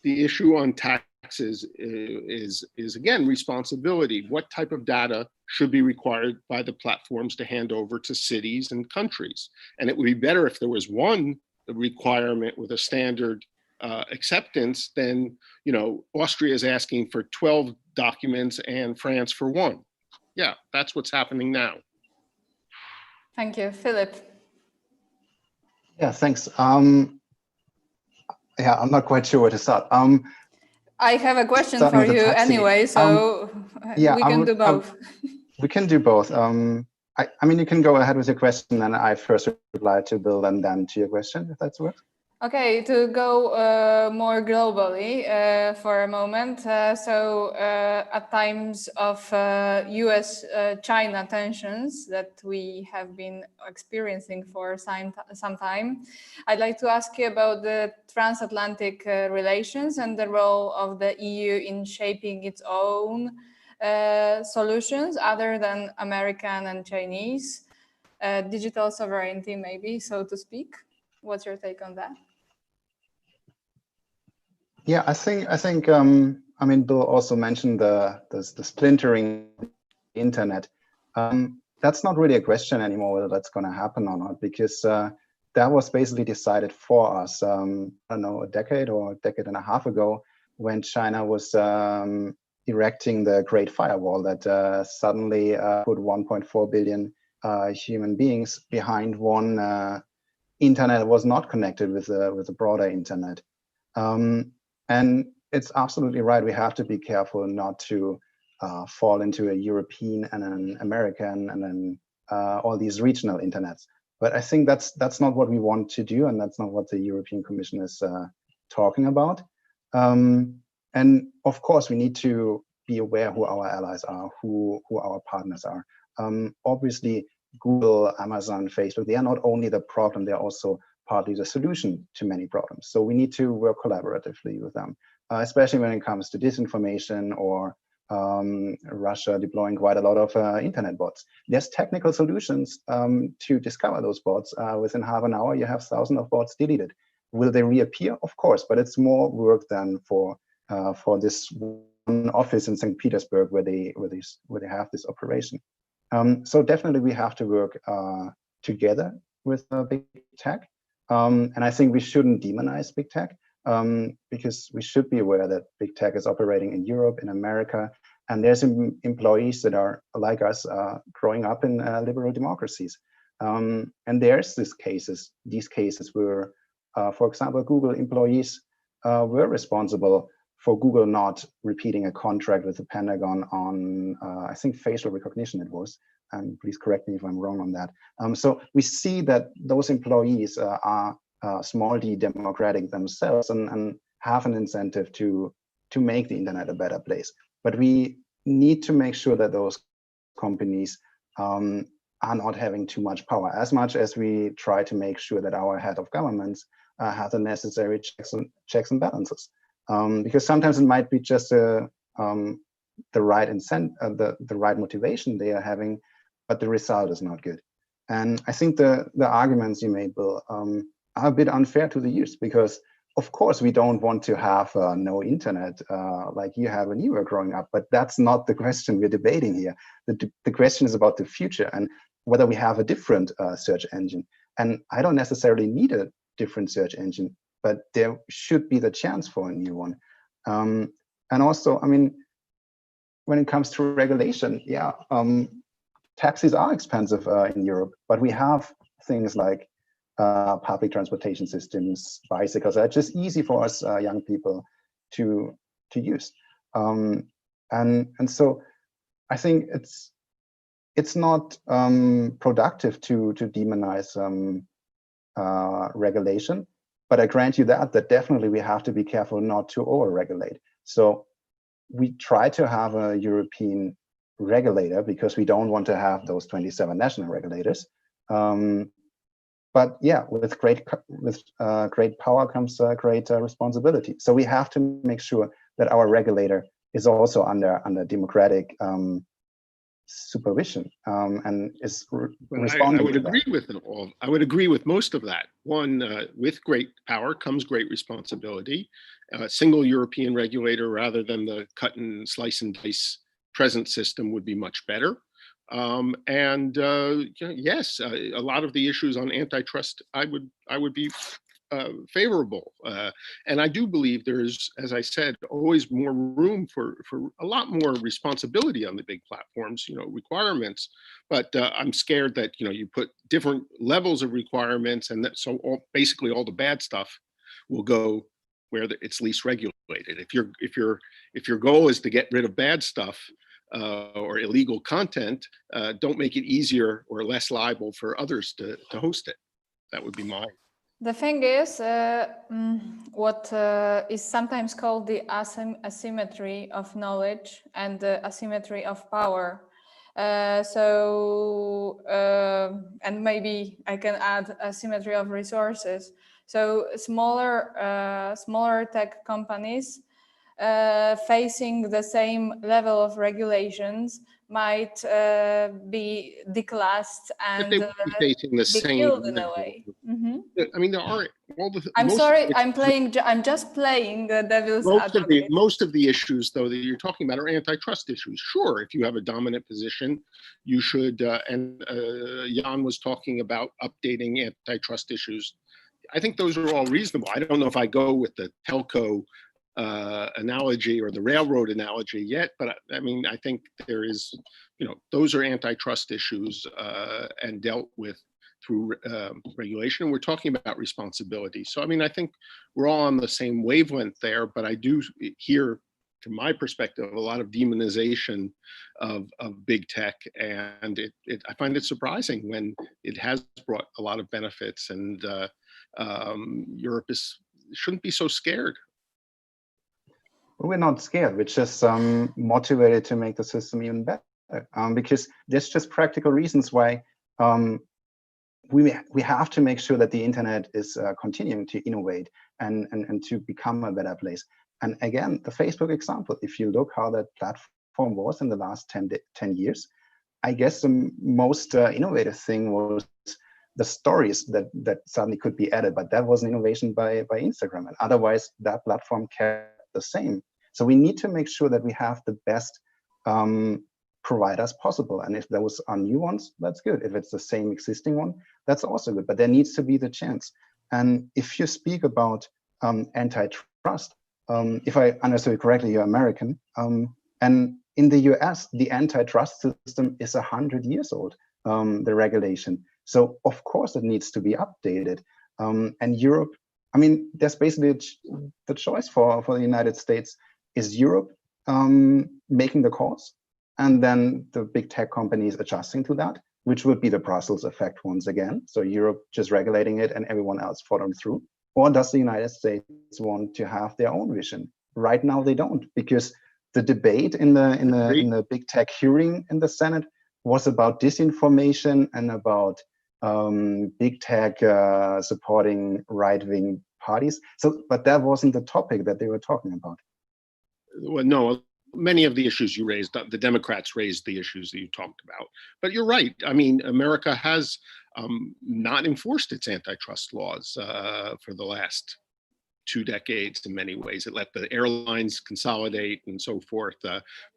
The issue on taxes is again responsibility. What type of data should be required by the platforms to hand over to cities and countries? And it would be better if there was one requirement with a standard acceptance than, you know, Austria is asking for 12 documents and France for one. Yeah, that's what's happening now. Thank you. Philip. Yeah, thanks. Yeah, I'm not quite sure where to start. I have a question for you anyway, so yeah, we can do both. We can do both. I mean, you can go ahead with your question, and I first reply to Bill and then to your question, if that works. Okay, to go more globally for a moment. So at times of US-China tensions that we have been experiencing for some time, I'd like to ask you about the transatlantic relations and the role of the EU in shaping its own solutions other than American and Chinese, digital sovereignty maybe, so to speak. What's your take on that? Yeah, I think I mean, Bill also mentioned the splintering internet. That's not really a question anymore whether that's going to happen or not, because that was basically decided for us. I don't know, a decade or a decade and a half ago, when China was erecting the Great Firewall that suddenly put 1.4 billion human beings behind one internet that was not connected with the broader internet. And it's absolutely right. We have to be careful not to fall into a European and an American and then all these regional internets. But I think that's not what we want to do, and that's not what the European Commission is talking about. And of course, we need to be aware who our allies are, who our partners are. Obviously, Google, Amazon, Facebook, they are not only the problem, they're also partly the solution to many problems. So we need to work collaboratively with them, especially when it comes to disinformation or Russia deploying quite a lot of internet bots. There's technical solutions to discover those bots. Within half an hour, you have thousands of bots deleted. Will they reappear? Of course, but it's more work than for this one office in St. Petersburg where they have this operation. So definitely we have to work together with big tech. And I think we shouldn't demonize big tech because we should be aware that big tech is operating in Europe, in America, and there's employees that are like us growing up in liberal democracies. And there's these cases where, for example, Google employees were responsible for Google not repeating a contract with the Pentagon on, I think, facial recognition it was. Please correct me if I'm wrong on that. So we see that those employees are small d democratic themselves and have an incentive to make the internet a better place. But we need to make sure that those companies are not having too much power, as much as we try to make sure that our head of governments have the necessary checks and balances. Because sometimes it might be just the right the right motivation they are having, but the result is not good. And I think the arguments you made, Bill, are a bit unfair to the youth, because of course we don't want to have no internet like you had when you were growing up, but that's not the question we're debating here. The question is about the future and whether we have a different search engine. And I don't necessarily need a different search engine, but there should be the chance for a new one. And also, I mean, when it comes to regulation, yeah, taxis are expensive in Europe, but we have things like public transportation systems, bicycles are just easy for us young people to use. And so I think it's not productive to demonize regulation, but I grant you that definitely we have to be careful not to over-regulate. So we try to have a European regulator because we don't want to have those 27 national regulators. But yeah, with great power comes great responsibility. So we have to make sure that our regulator is also under democratic supervision and is responding. I would agree with it all. I would agree with most of that. One, with great power comes great responsibility. A single European regulator rather than the cut and slice and dice present system would be much better. Yes, a lot of the issues on antitrust, I would be favorable. And I do believe there's, as I said, always more room for a lot more responsibility on the big platforms, requirements. But I'm scared that, you put different levels of requirements, and that basically all the bad stuff will go where it's least regulated. If your goal is to get rid of bad stuff, or illegal content, don't make it easier or less liable for others to host it. That would be mine. The thing is, what is sometimes called the asymmetry of knowledge and the asymmetry of power. And maybe I can add asymmetry of resources. So smaller tech companies facing the same level of regulations might be declassed and be facing the same killed in a way. Mm-hmm. I mean, there are all the. I'm sorry, I'm just playing the devil's advocate. Most of the issues, though, that you're talking about are antitrust issues. Sure, if you have a dominant position, you should. And Jan was talking about updating antitrust issues. I think those are all reasonable. I don't know if I go with the telco analogy or the railroad analogy yet, but I mean, I think there is, those are antitrust issues and dealt with through regulation. And we're talking about responsibility. So, I mean, I think we're all on the same wavelength there, but I do hear, from my perspective, a lot of demonization of big tech. And I find it surprising when it has brought a lot of benefits, and Europe shouldn't be so scared. We're not scared. We're just motivated to make the system even better, because there's just practical reasons why we have to make sure that the internet is continuing to innovate and to become a better place. And again, the Facebook example, if you look how that platform was in the last 10 years, I guess the most innovative thing was the stories that suddenly could be added, but that was an innovation by Instagram. And otherwise, that platform kept the same. So we need to make sure that we have the best providers possible. And if those are new ones, that's good. If it's the same existing one, that's also good. But there needs to be the chance. And if you speak about antitrust, if I understood correctly, you're American. And in the US, the antitrust system is 100 years old, the regulation. So of course it needs to be updated. And Europe, I mean, there's basically the choice for the United States. Is Europe making the calls, and then the big tech companies adjusting to that, which would be the Brussels effect once again. So Europe just regulating it and everyone else following through. Or does the United States want to have their own vision? Right now they don't, because the debate in the big tech hearing in the Senate was about disinformation and about big tech supporting right-wing parties. So, but that wasn't the topic that they were talking about. Well, no, many of the issues you raised, the Democrats raised the issues that you talked about. But you're right. I mean, America has not enforced its antitrust laws for the last 2 decades in many ways. It let the airlines consolidate and so forth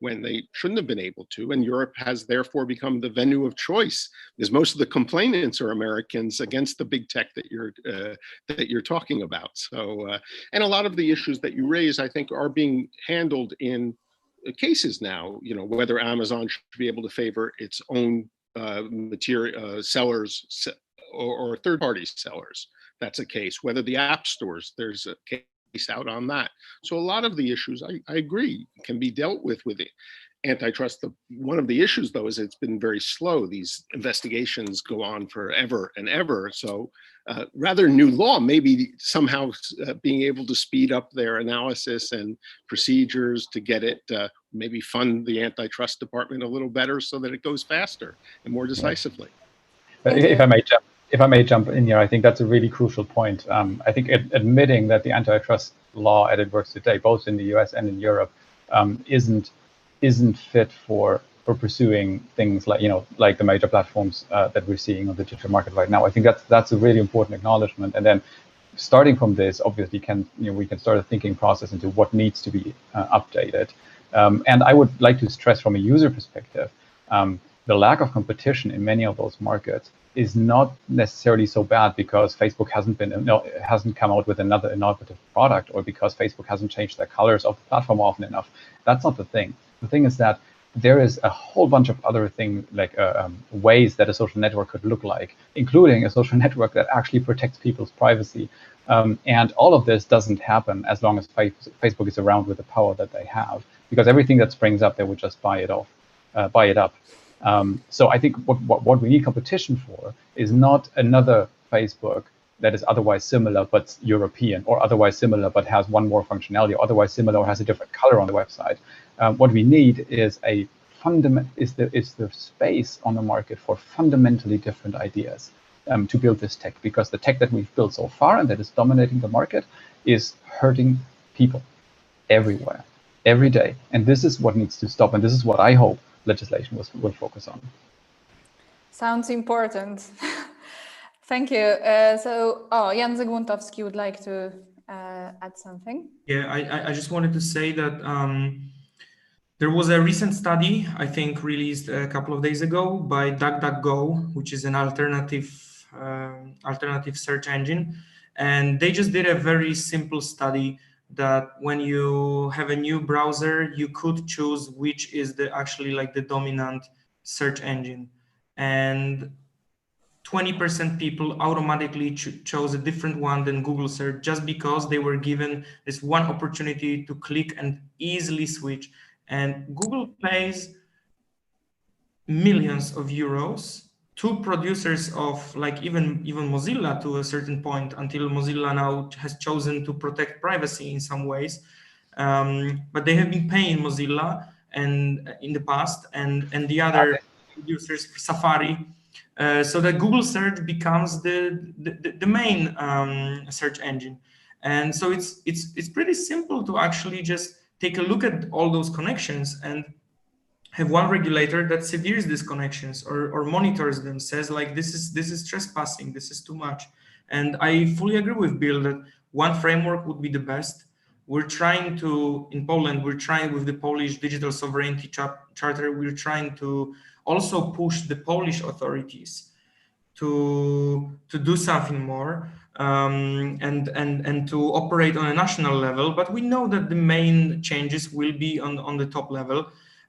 when they shouldn't have been able to. And Europe has therefore become the venue of choice, because most of the complainants are Americans against the big tech that you're talking about. So, and a lot of the issues that you raise, I think, are being handled in cases now. Whether Amazon should be able to favor its own material sellers or third-party sellers. That's a case. Whether the app stores, there's a case out on that. So a lot of the issues, I agree, can be dealt with it. Antitrust. One of the issues, though, is it's been very slow. These investigations go on forever and ever. So rather new law, maybe somehow being able to speed up their analysis and procedures to get it, maybe fund the antitrust department a little better so that it goes faster and more decisively. If I may jump in here, I think that's a really crucial point. I think admitting that the antitrust law as it works today, both in the US and in Europe, isn't fit for pursuing things like, like the major platforms that we're seeing on the digital market right now. I think that's a really important acknowledgement. And then starting from this, obviously, we can start a thinking process into what needs to be updated. And I would like to stress from a user perspective, the lack of competition in many of those markets is not necessarily so bad because Facebook hasn't come out with another innovative product, or because Facebook hasn't changed the colors of the platform often enough. That's not the thing. The thing is that there is a whole bunch of other things, like ways that a social network could look like, including a social network that actually protects people's privacy. And all of this doesn't happen as long as Facebook is around with the power that they have, because everything that springs up, they would just buy it up. So I think what we need competition for is not another Facebook that is otherwise similar but European, or otherwise similar but has one more functionality, or otherwise similar or has a different color on the website. What we need is the space on the market for fundamentally different ideas to build this tech, because the tech that we've built so far and that is dominating the market is hurting people everywhere, every day. And this is what needs to stop. And this is what I hope legislation will focus on. Sounds important. Thank you. Jan Zygmuntowski would like to add something. Yeah, I just wanted to say that there was a recent study, I think, released a couple of days ago by DuckDuckGo, which is an alternative search engine. And they just did a very simple study that when you have a new browser, you could choose which is actually the dominant search engine. And 20% people automatically chose a different one than Google search, just because they were given this one opportunity to click and easily switch. And Google pays millions of euros to producers of even Mozilla to a certain point, until Mozilla now has chosen to protect privacy in some ways. But they have been paying Mozilla and in the past and the other producers, Safari, so that Google search becomes the main search engine. And so it's pretty simple to actually just take a look at all those connections and have one regulator that severes these connections or monitors them, says this is trespassing, this is too much. And I fully agree with Bill that one framework would be the best. We're trying to, in Poland, we're trying with the Polish Digital Sovereignty Charter, we're trying to also push the Polish authorities to do something more and to operate on a national level. But we know that the main changes will be on the top level.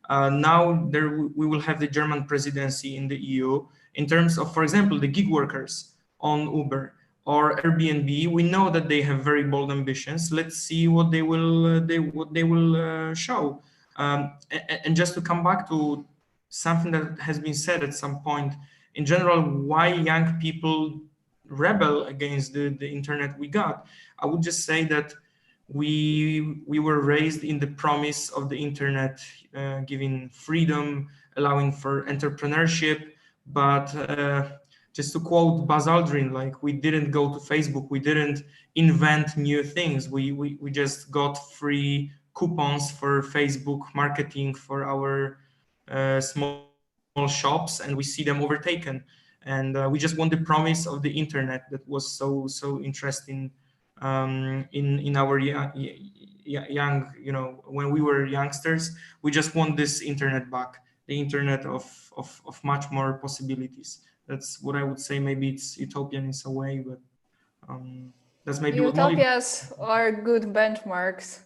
Now we will have the German presidency in the EU in terms of, for example, the gig workers on Uber or Airbnb. We know that they have very bold ambitions. Let's see what they will show. And just to come back to something that has been said at some point, in general, why young people rebel against the internet we got, I would just say that we were raised in the promise of the internet, giving freedom, allowing for entrepreneurship. But just to quote Buzz Aldrin, we didn't go to Facebook, we didn't invent new things. We just got free coupons for Facebook marketing for our small shops, and we see them overtaken. And we just want the promise of the internet that was so interesting in our young, when we were youngsters. We just want this internet back, the internet of much more possibilities. That's what I would say. Maybe it's utopian in some way, but that's maybe utopias are good benchmarks.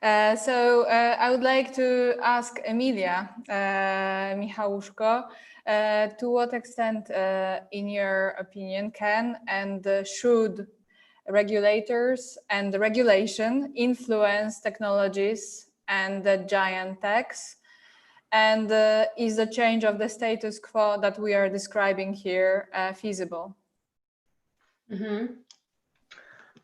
So I would like to ask Emilia Michałuszko, to what extent, in your opinion, can and should regulators and regulation influence technologies and the giant techs? And is the change of the status quo that we are describing here feasible? Mm-hmm.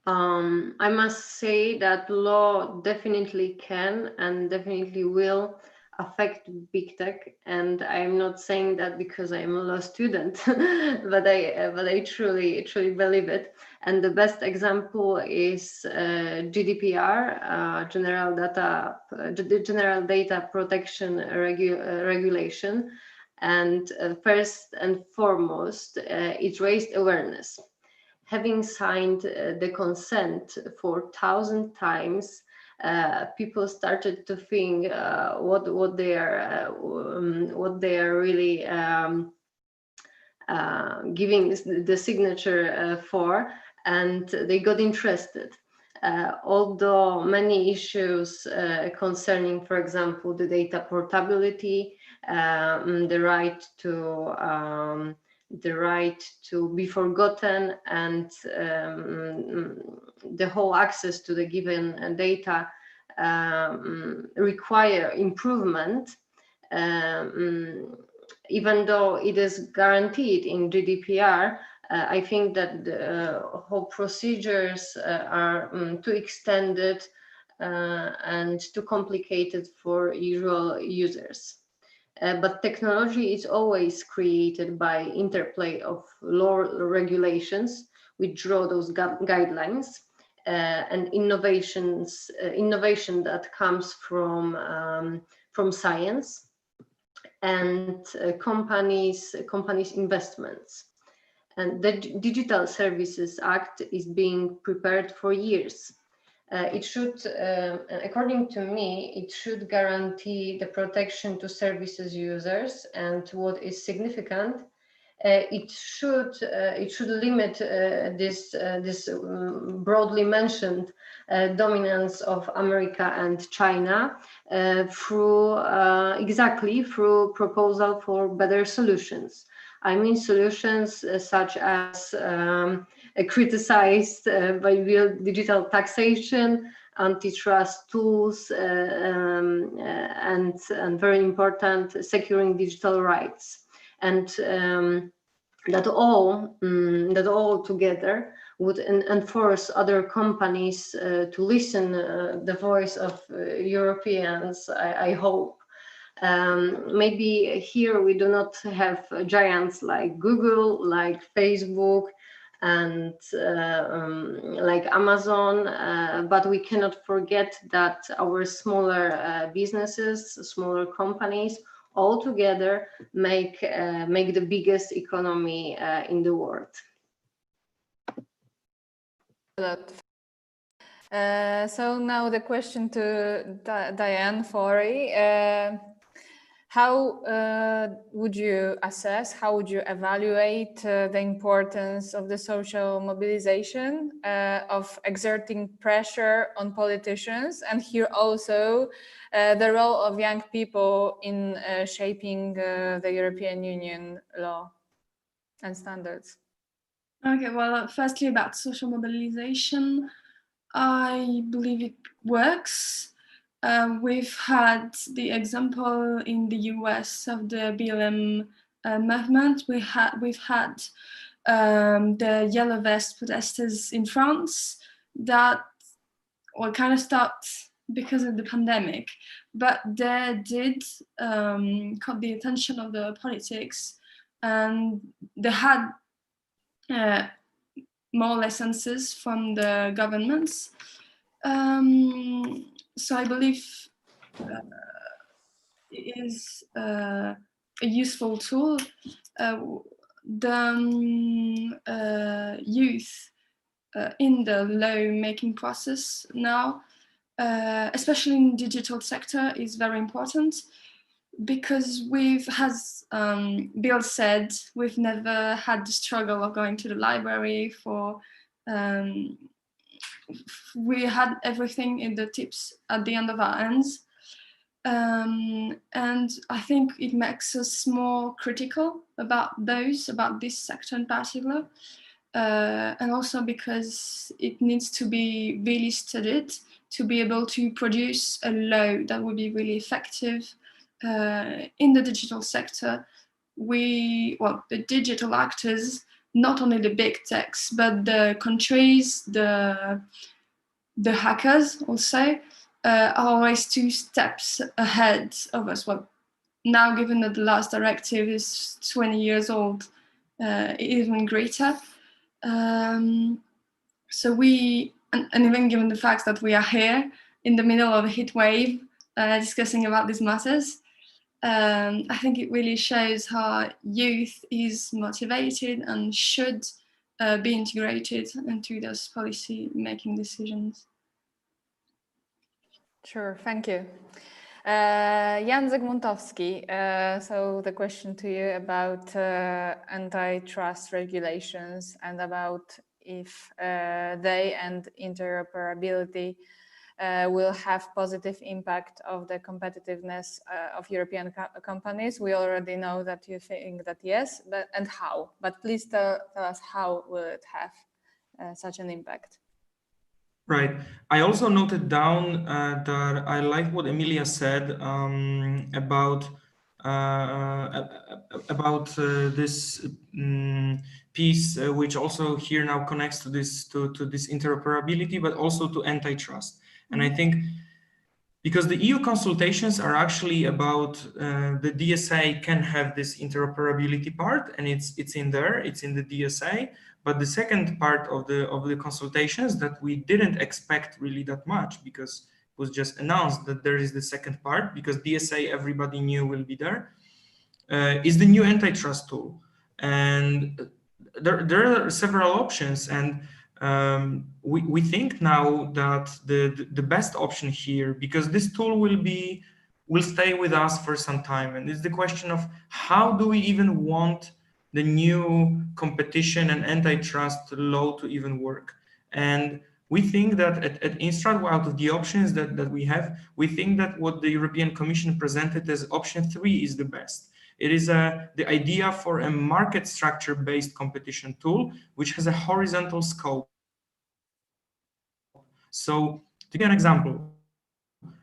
I must say that law definitely can and definitely will affect big tech, and I'm not saying that because I'm a law student, but I truly believe it. And the best example is GDPR, General Data Protection Regulation. And first and foremost, it raised awareness. Having signed the consent for 1,000 times, people started to think what they are really giving the signature for, and they got interested. Although many issues concerning, for example, the data portability, the right to be forgotten, and the whole access to the given data require improvement, even though it is guaranteed in GDPR. I think that the whole procedures are too extended and too complicated for usual users. But technology is always created by interplay of law regulations, which draw those guidelines, and innovation that comes from science and companies' investments. And the Digital Services Act is being prepared for years. It should, according to me, it should guarantee the protection to services users, and what is significant, it should limit this broadly mentioned dominance of America and China through proposal for better solutions. I mean solutions such as criticized by real digital taxation, antitrust tools, and very important, securing digital rights. And that all together would enforce other companies to listen the voice of Europeans, I hope. Maybe here we do not have giants like Google, like Facebook, and like Amazon, but we cannot forget that our smaller businesses, smaller companies, all together make the biggest economy in the world. So now the question to Diane Forey. How would you assess, how would you evaluate the importance of the social mobilization, of exerting pressure on politicians, and here also the role of young people in shaping the European Union law and standards? Okay, well, firstly about social mobilization, I believe it works. We've had the example in the US of the BLM movement. We've had the yellow vest protesters in France that kind of stopped because of the pandemic, but they did caught the attention of the politics, and they had more licenses from the governments. So I believe it is a useful tool. The youth in the law-making process now, especially in the digital sector, is very important, because as Bill said, we've never had the struggle of going to the library for, we had everything in the tips at the end of our hands. And I think it makes us more critical about this sector in particular. And also because it needs to be really studied to be able to produce a law that would be really effective in the digital sector. The digital actors, not only the big techs, but the countries, the hackers also, are always 2 steps ahead of us. Well, now, given that the last directive is 20 years old, even greater. So and even given the fact that we are here in the middle of a heat wave discussing about these matters, I think it really shows how youth is motivated and should be integrated into those policy-making decisions. Sure, thank you. Jan Zygmuntowski, so the question to you about antitrust regulations and about if they and interoperability will have positive impact of the competitiveness of European companies. We already know that you think that yes, and how, but please tell us how will it have such an impact. Right. I also noted down that I like what Emilia said about this piece, which also here now connects to this interoperability, but also to antitrust. And I think because the EU consultations are actually about the DSA can have this interoperability part, and it's in there, it's in the DSA. But the second part of the consultations that we didn't expect really that much, because it was just announced that there is the second part, because DSA everybody knew will be there, is the new antitrust tool. And there are several options, and we think now that the best option here, because this tool will stay with us for some time, and it's the question of how do we even want the new competition and antitrust law to even work. And we think that at Instrat, out of the options that we have, we think that what the European Commission presented as option 3 is the best. It is the idea for a market structure-based competition tool, which has a horizontal scope. So to give you an example,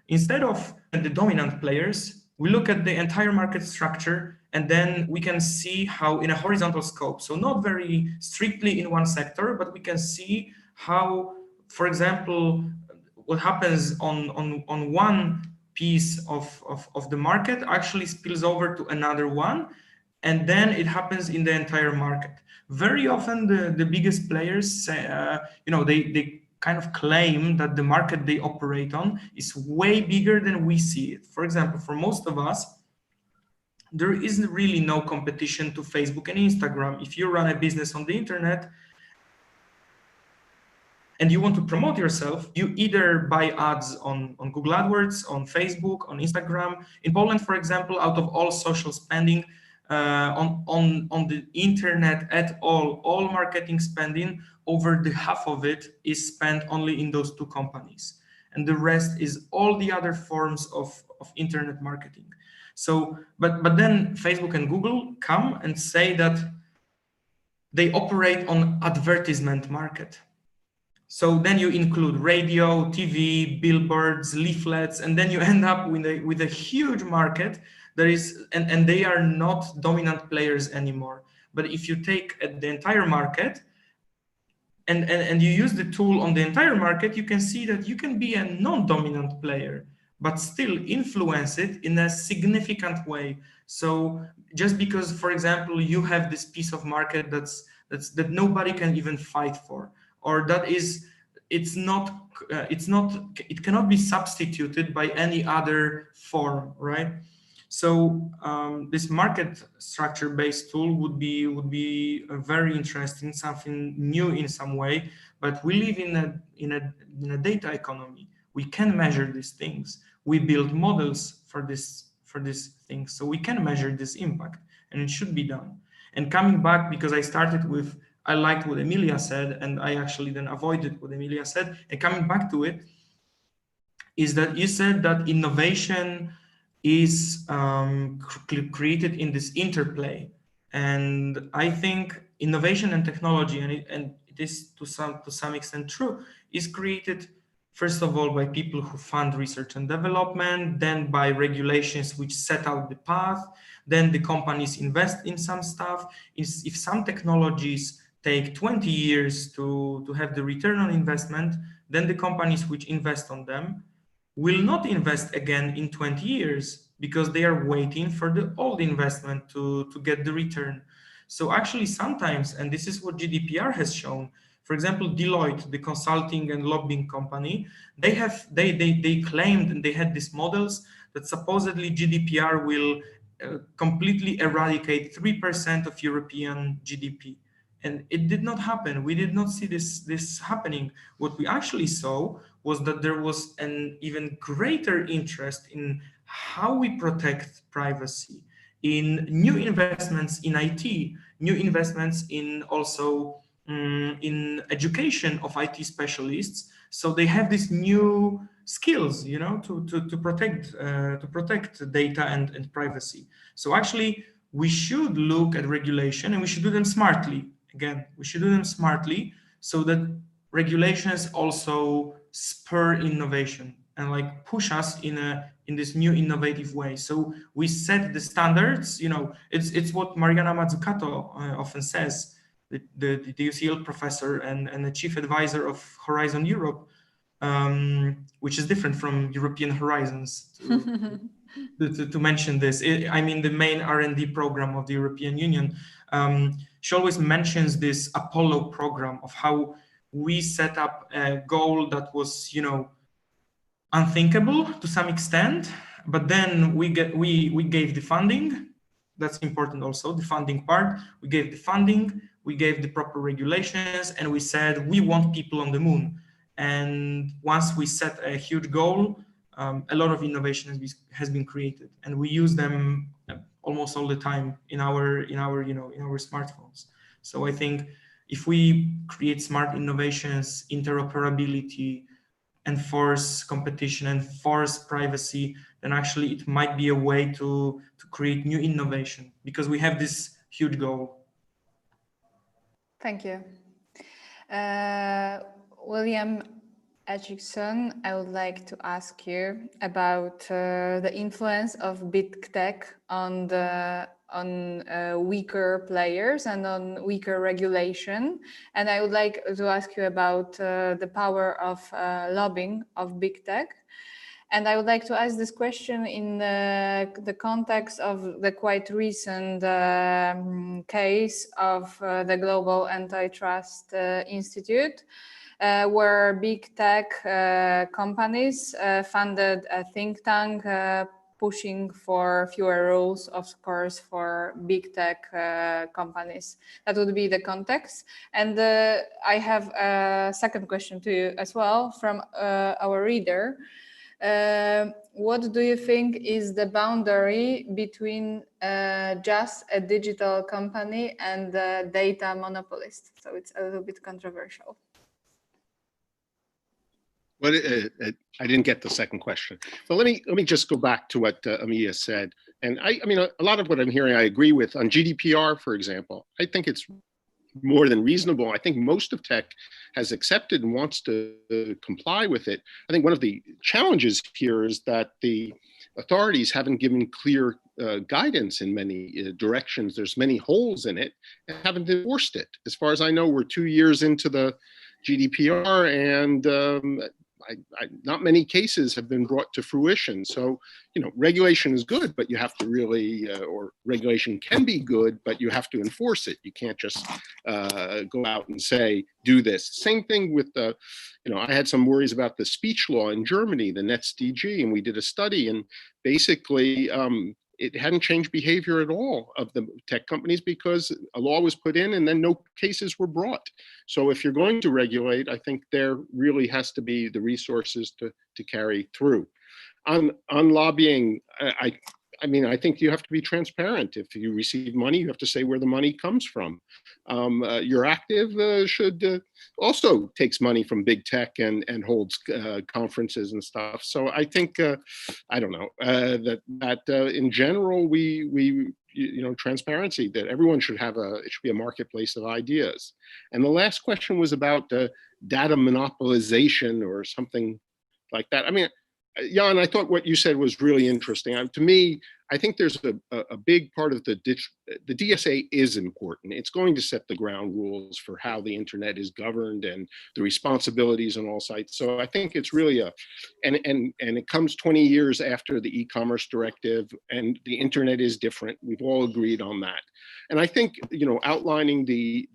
instead of the dominant players, we look at the entire market structure, and then we can see how in a horizontal scope, so not very strictly in one sector, but we can see how, for example, what happens on one piece of the market actually spills over to another one, and then it happens in the entire market. Very often the biggest players say, they kind of claim that the market they operate on is way bigger than we see it. For example, for most of us, there isn't really no competition to Facebook and Instagram. If you run a business on the internet and you want to promote yourself, you either buy ads on Google AdWords, on Facebook, on Instagram. In Poland, for example, out of all social spending on the internet at all marketing spending, over the half of it is spent only in those 2 companies. And the rest is all the other forms of internet marketing. So, but then Facebook and Google come and say that they operate on advertisement market. So then you include radio, TV, billboards, leaflets, and then you end up with a huge market that is, and they are not dominant players anymore. But if you take the entire market and you use the tool on the entire market, you can see that you can be a non-dominant player, but still influence it in a significant way. So just because, for example, you have this piece of market that nobody can even fight for, or that is, it cannot be substituted by any other form, right? So this market structure-based tool would be very interesting, something new in some way. But we live in a data economy. We can measure these things. We build models for these things, so we can measure this impact, and it should be done. And coming back, because I liked what Emilia said, and I actually then avoided what Emilia said. And coming back to it, is that you said that innovation is created in this interplay. And I think innovation and technology, and it is to some extent true, is created first of all by people who fund research and development, then by regulations which set out the path, then the companies invest in some stuff. If some technologies take 20 years to have the return on investment, then the companies which invest on them will not invest again in 20 years because they are waiting for the old investment to get the return. So actually sometimes, and this is what GDPR has shown, for example, Deloitte, the consulting and lobbying company, they claimed, and they had these models that supposedly GDPR will completely eradicate 3% of European GDP. And it did not happen. We did not see this happening. What we actually saw was that there was an even greater interest in how we protect privacy, in new investments in IT, new investments in also in education of IT specialists. So they have these new skills, you know, to protect data and privacy. So actually, we should look at regulation, and we should do them smartly. Again, we should do them smartly so that regulations also spur innovation and like push us in this new innovative way. So we set the standards. You know, it's what Mariana Mazzucato often says, the UCL professor and the chief advisor of Horizon Europe, which is different from European Horizons. To mention this, I mean the main R&D program of the European Union. She always mentions this Apollo program of how we set up a goal that was, you know, unthinkable to some extent, but then we gave the funding. That's important also, the funding part. We gave the funding, we gave the proper regulations, and we said we want people on the moon. And once we set a huge goal, a lot of innovation has been created, and we use them almost all the time in our smartphones. So I think if we create smart innovations, interoperability, enforce competition, enforce privacy, then actually it might be a way to create new innovation, because we have this huge goal. Thank you. William Atchison, I would like to ask you about the influence of big tech on weaker players and on weaker regulation. And I would like to ask you about the power of lobbying of big tech. And I would like to ask this question in the context of the quite recent case of the Global Antitrust Institute, where big tech companies funded a think tank pushing for fewer rules, of course, for big tech companies. That would be the context. And I have a second question to you as well from our reader. What do you think is the boundary between just a digital company and a data monopolist? So it's a little bit controversial. But I didn't get the second question. But let me just go back to what Amia said. And I mean, a lot of what I'm hearing, I agree with. On GDPR, for example, I think it's more than reasonable. I think most of tech has accepted and wants to comply with it. I think one of the challenges here is that the authorities haven't given clear guidance in many directions. There's many holes in it and haven't enforced it. As far as I know, we're 2 years into the GDPR, and not many cases have been brought to fruition. So, you know, regulation is good, but you have to really, or regulation can be good, but you have to enforce it. You can't just go out and say, do this. Same thing with the, you know, I had some worries about the speech law in Germany, the NetzDG, and we did a study, and basically it hadn't changed behavior at all of the tech companies because a law was put in and then no cases were brought. So if you're going to regulate, I think there really has to be the resources to carry through. On lobbying, I mean, I think you have to be transparent. If you receive money, you have to say where the money comes from. Your active should also takes money from big tech and holds conferences and stuff. So I think, I don't know, that in general, we you know, transparency, that everyone should have it should be a marketplace of ideas. And the last question was about data monopolization or something like that. I mean, Jan, I thought what you said was really interesting. To me, I think there's a big part of the DSA is important. It's going to set the ground rules for how the internet is governed and the responsibilities on all sites. So I think it's really and it comes 20 years after the e-commerce directive, and the internet is different. We've all agreed on that. And I think, outlining the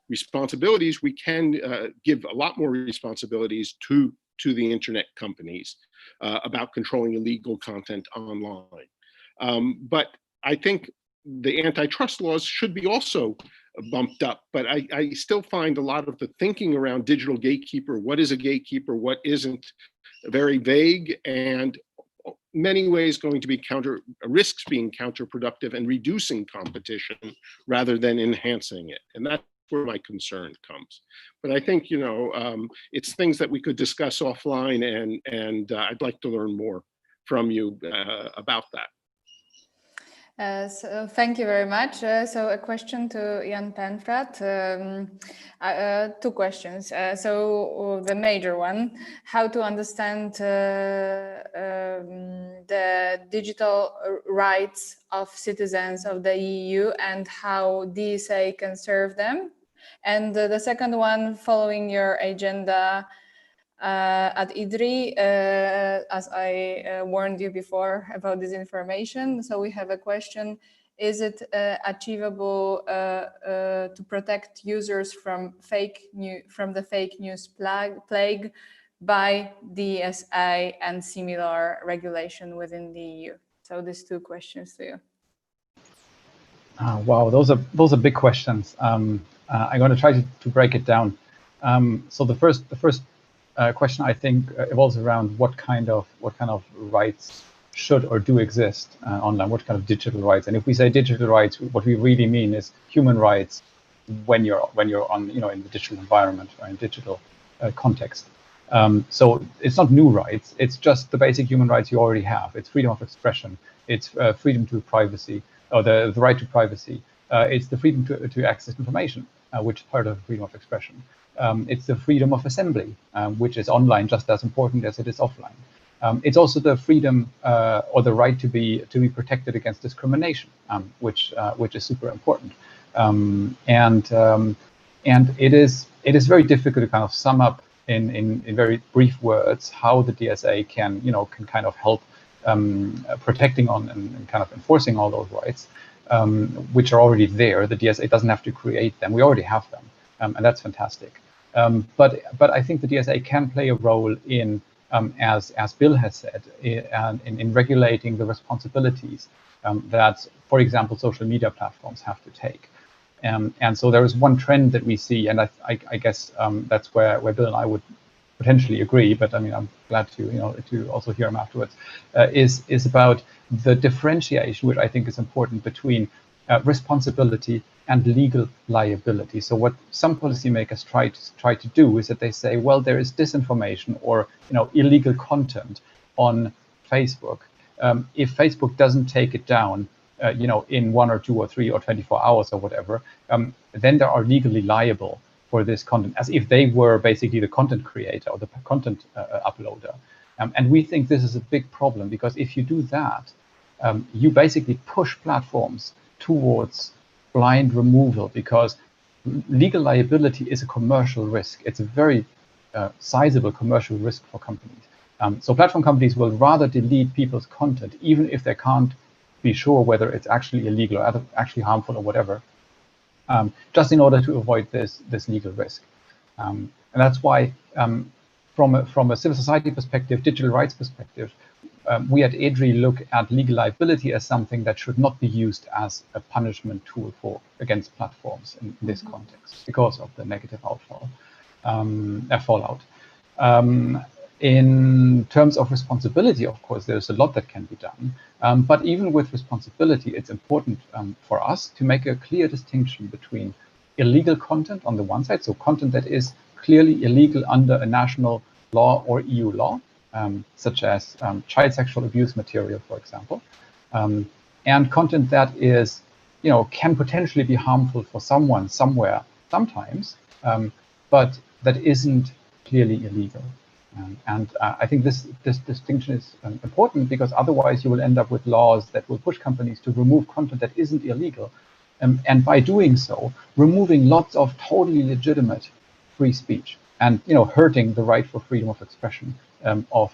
responsibilities, we can give a lot more responsibilities to the internet companies about controlling illegal content online. But I think the antitrust laws should be also bumped up, but I still find a lot of the thinking around digital gatekeeper, what is a gatekeeper, what isn't, very vague, and many ways going to be risks being counterproductive and reducing competition rather than enhancing it. And that's where my concern comes. But I think, it's things that we could discuss offline, and I'd like to learn more from you about that. So thank you very much. So a question to Jan Penfrat. Two questions. So the major one, how to understand the digital rights of citizens of the EU and how DSA can serve them. And the second one, following your agenda at IDRI, as I warned you before about this information. So we have a question: is it achievable to protect users from the fake news plague by DSA and similar regulation within the EU? So these two questions to you. Wow, those are big questions. I'm going to try to break it down. So the first question, I think, evolves around what kind of rights should or do exist online. What kind of digital rights? And if we say digital rights, what we really mean is human rights when you're on in the digital environment or in digital context. So it's not new rights. It's just the basic human rights you already have. It's freedom of expression. It's freedom to privacy, or the right to privacy. It's the freedom to access information, which is part of freedom of expression. It's the freedom of assembly, which is online just as important as it is offline. It's also the freedom or the right to be protected against discrimination, which is super important. And it is very difficult to kind of sum up in very brief words how the DSA can kind of help protecting on and kind of enforcing all those rights, which are already there. The DSA doesn't have to create them. We already have them, and that's fantastic. But I think the DSA can play a role in, as Bill has said, in regulating the responsibilities that, for example, social media platforms have to take. And so there is one trend that we see, and I guess that's where Bill and I would potentially agree, but I mean, I'm glad to also hear him afterwards, is about the differentiation, which I think is important, between responsibility and legal liability. So what some policymakers try to do is that they say, well, there is disinformation or illegal content on Facebook. If Facebook doesn't take it down, in 1 or 2 or 3 or 24 hours or whatever, then they are legally liable for this content, as if they were basically the content creator or the content uploader. And we think this is a big problem, because if you do that, you basically push platforms towards blind removal, because legal liability is a commercial risk. It's a very sizable commercial risk for companies. So platform companies will rather delete people's content, even if they can't be sure whether it's actually illegal or actually harmful or whatever, just in order to avoid this legal risk. And that's why, from a civil society perspective, digital rights perspective, we at IDRI look at legal liability as something that should not be used as a punishment tool against platforms in this context, because of the negative fallout. In terms of responsibility, of course, there's a lot that can be done. But even with responsibility, it's important for us to make a clear distinction between illegal content on the one side, so content that is clearly illegal under a national law or EU law, such as child sexual abuse material, for example, and content that is, can potentially be harmful for someone somewhere sometimes, but that isn't clearly illegal. I think this distinction is important, because otherwise you will end up with laws that will push companies to remove content that isn't illegal. And by doing so, removing lots of totally legitimate free speech and hurting the right for freedom of expression of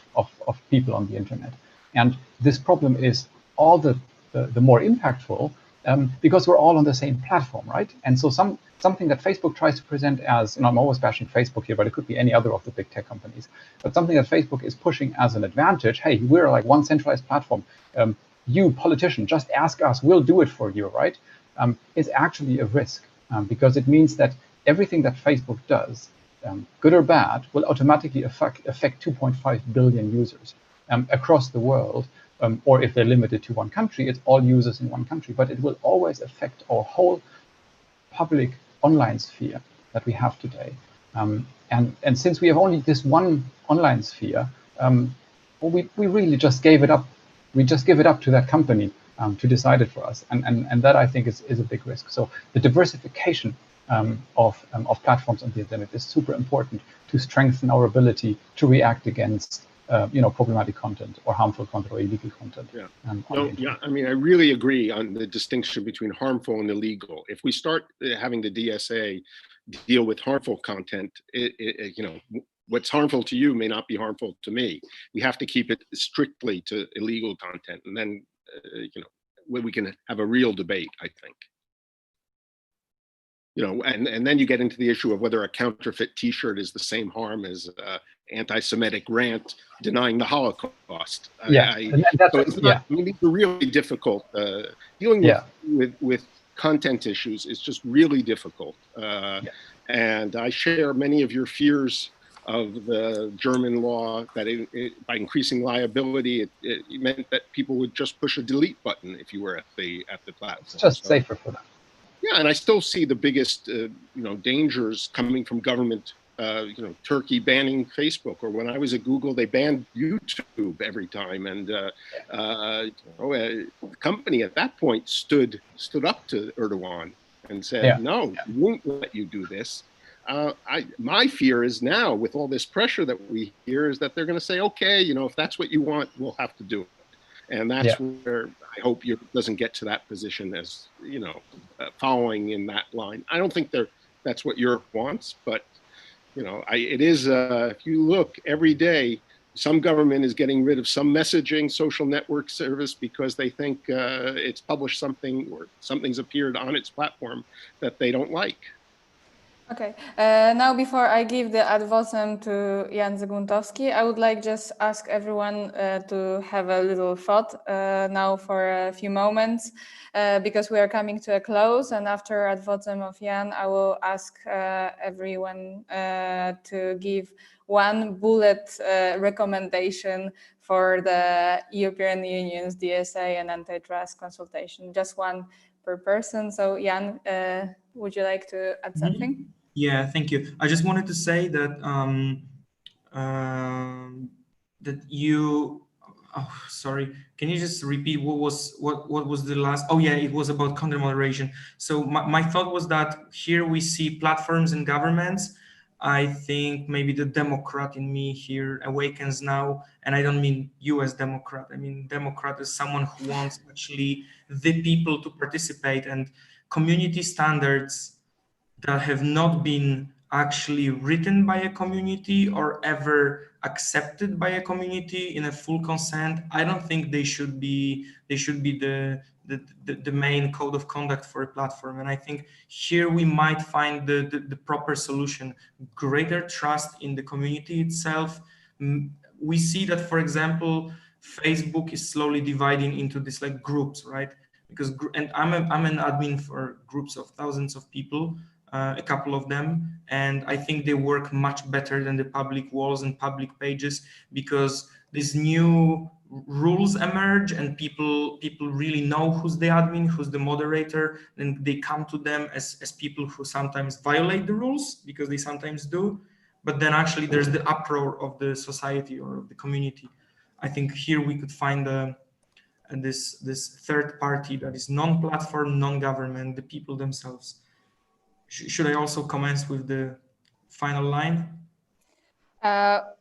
people on the internet. And this problem is all the more impactful because we're all on the same platform, right? And so something that Facebook tries to present as, I'm always bashing Facebook here, but it could be any other of the big tech companies, but something that Facebook is pushing as an advantage, hey, we're like one centralized platform. You, politician, just ask us, we'll do it for you, right? Is actually a risk because it means that everything that Facebook does, good or bad, will automatically affect 2.5 billion users across the world. Or if they're limited to one country, it's all users in one country, but it will always affect our whole public online sphere that we have today. And since we have only this one online sphere, we really just gave it up. We just give it up to that company to decide it for us. And that, I think, is a big risk. So the diversification of platforms on the internet is super important to strengthen our ability to react against problematic content or harmful content or illegal content. Yeah. I mean, I really agree on the distinction between harmful and illegal. If we start having the DSA deal with harmful content, what's harmful to you may not be harmful to me. We have to keep it strictly to illegal content, and then we can have a real debate, I think. And then you get into the issue of whether a counterfeit T-shirt is the same harm as anti-Semitic rant denying the Holocaust. Yeah, so it's not. I mean, these are really difficult. Dealing with content issues is just really difficult. And I share many of your fears of the German law that by increasing liability, it meant that people would just push a delete button if you were at the platform. It's just safer for them. Yeah, and I still see the biggest, dangers coming from government. Turkey banning Facebook, or when I was at Google, they banned YouTube every time, and the company at that point stood up to Erdogan and said, "No, we won't let you do this." My fear is now, with all this pressure that we hear, is that they're going to say, "Okay, if that's what you want, we'll have to do it." And that's where I hope Europe doesn't get to that position, as following in that line. I don't think that's what Europe wants, but it is. If you look every day, some government is getting rid of some messaging social network service because they think it's published something or something's appeared on its platform that they don't like. Okay, now before I give the ad vocem to Jan Zaguntowski, I would like just ask everyone to have a little thought now for a few moments, because we are coming to a close, and after ad vocem of Jan, I will ask everyone to give one bullet recommendation for the European Union's DSA and antitrust consultation, just one per person. So Jan, would you like to add something? Yeah, thank you. I just wanted to say that that you. Oh, sorry. Can you just repeat what was the last? Oh yeah, it was about content moderation. So my thought was that here we see platforms and governments. I think maybe the Democrat in me here awakens now, and I don't mean you as Democrat. I mean Democrat as someone who wants actually the people to participate, and community standards that have not been actually written by a community or ever accepted by a community in a full consent. I don't think they should be the main code of conduct for a platform. And I think here we might find the proper solution: greater trust in the community itself. We see that, for example, Facebook is slowly dividing into these like groups, right? Because and I'm an admin for groups of thousands of people. A couple of them, and I think they work much better than the public walls and public pages, because these new rules emerge and people really know who's the admin, who's the moderator, and they come to them as people who sometimes violate the rules, because they sometimes do, but then actually there's the uproar of the society or of the community. I think here we could find this third party that is non-platform, non-government, the people themselves. Should I also commence with the final line?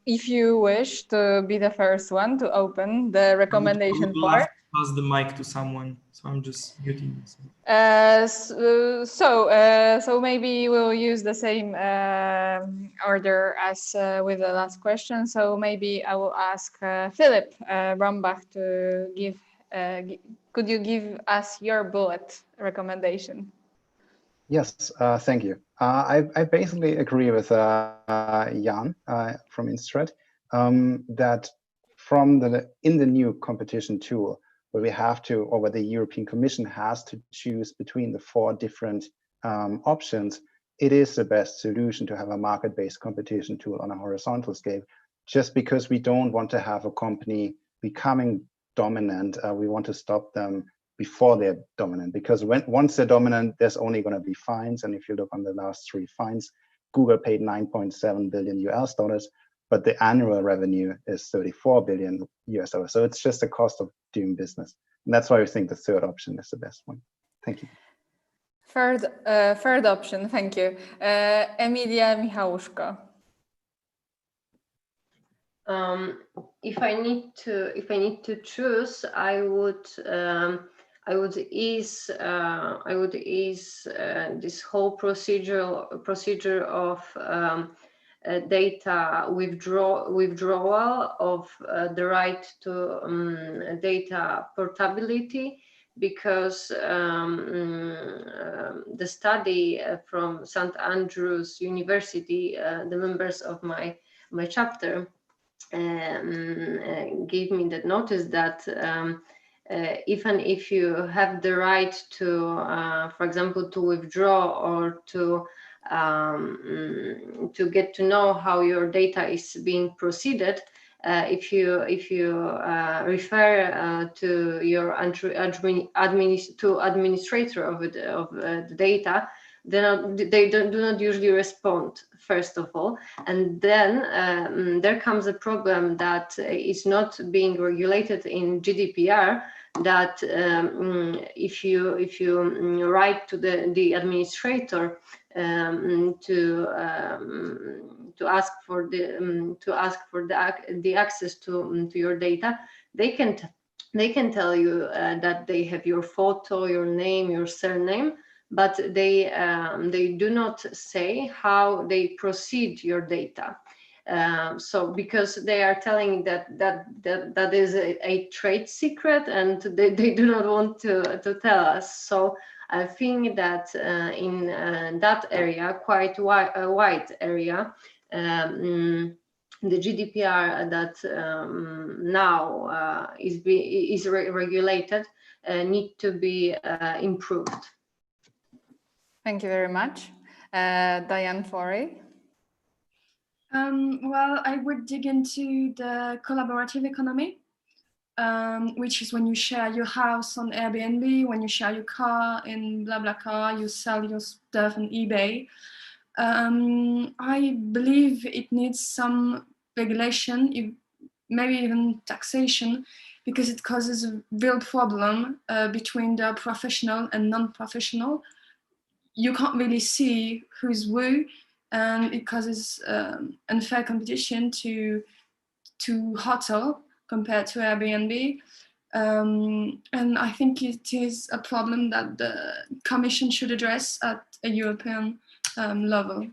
If you wish to be the first one to open the recommendation part. Pass the mic to someone, so I'm just muting myself. So maybe we'll use the same order as with the last question. So maybe I will ask Philip Brombach to give. Could you give us your bullet recommendation? Yes, thank you. I basically agree with Jan from Instrat that in the new competition tool, where we have to, or where the European Commission has to choose between the 4 different options, it is the best solution to have a market-based competition tool on a horizontal scale, just because we don't want to have a company becoming dominant. We want to stop them before they're dominant, because once they're dominant, there's only going to be fines. And if you look on the last 3 fines, Google paid $9.7 billion US, but the annual revenue is $34 billion US. So it's just the cost of doing business. And that's why we think the 3rd option is the best one. Thank you. Third option, thank you. Emilia Michałuszko. If I need to choose, I would ease this whole procedure of data withdrawal of the right to data portability, because the study from St. Andrews University, the members of my chapter gave me that notice that even if you have the right to, for example, to withdraw or to get to know how your data is being proceeded, if you refer to your administrator of the data, they do not usually respond, first of all, and then there comes a problem that is not being regulated in GDPR. That if you write to the administrator to ask for the access to your data, they can tell you that they have your photo, your name, your surname, but they do not say how they proceed your data. So because they are telling that is a trade secret, and they do not want to tell us. So I think that in that area, quite a wide area, the GDPR that now is regulated need to be improved. Thank you very much. Diane Forey. Well, I would dig into the collaborative economy, which is when you share your house on Airbnb, when you share your car in BlaBlaCar, you sell your stuff on eBay. I believe it needs some regulation, maybe even taxation, because it causes a real problem between the professional and non-professional. You can't really see who's who, and it causes unfair competition to hotel compared to Airbnb. And I think it is a problem that the Commission should address at a European level.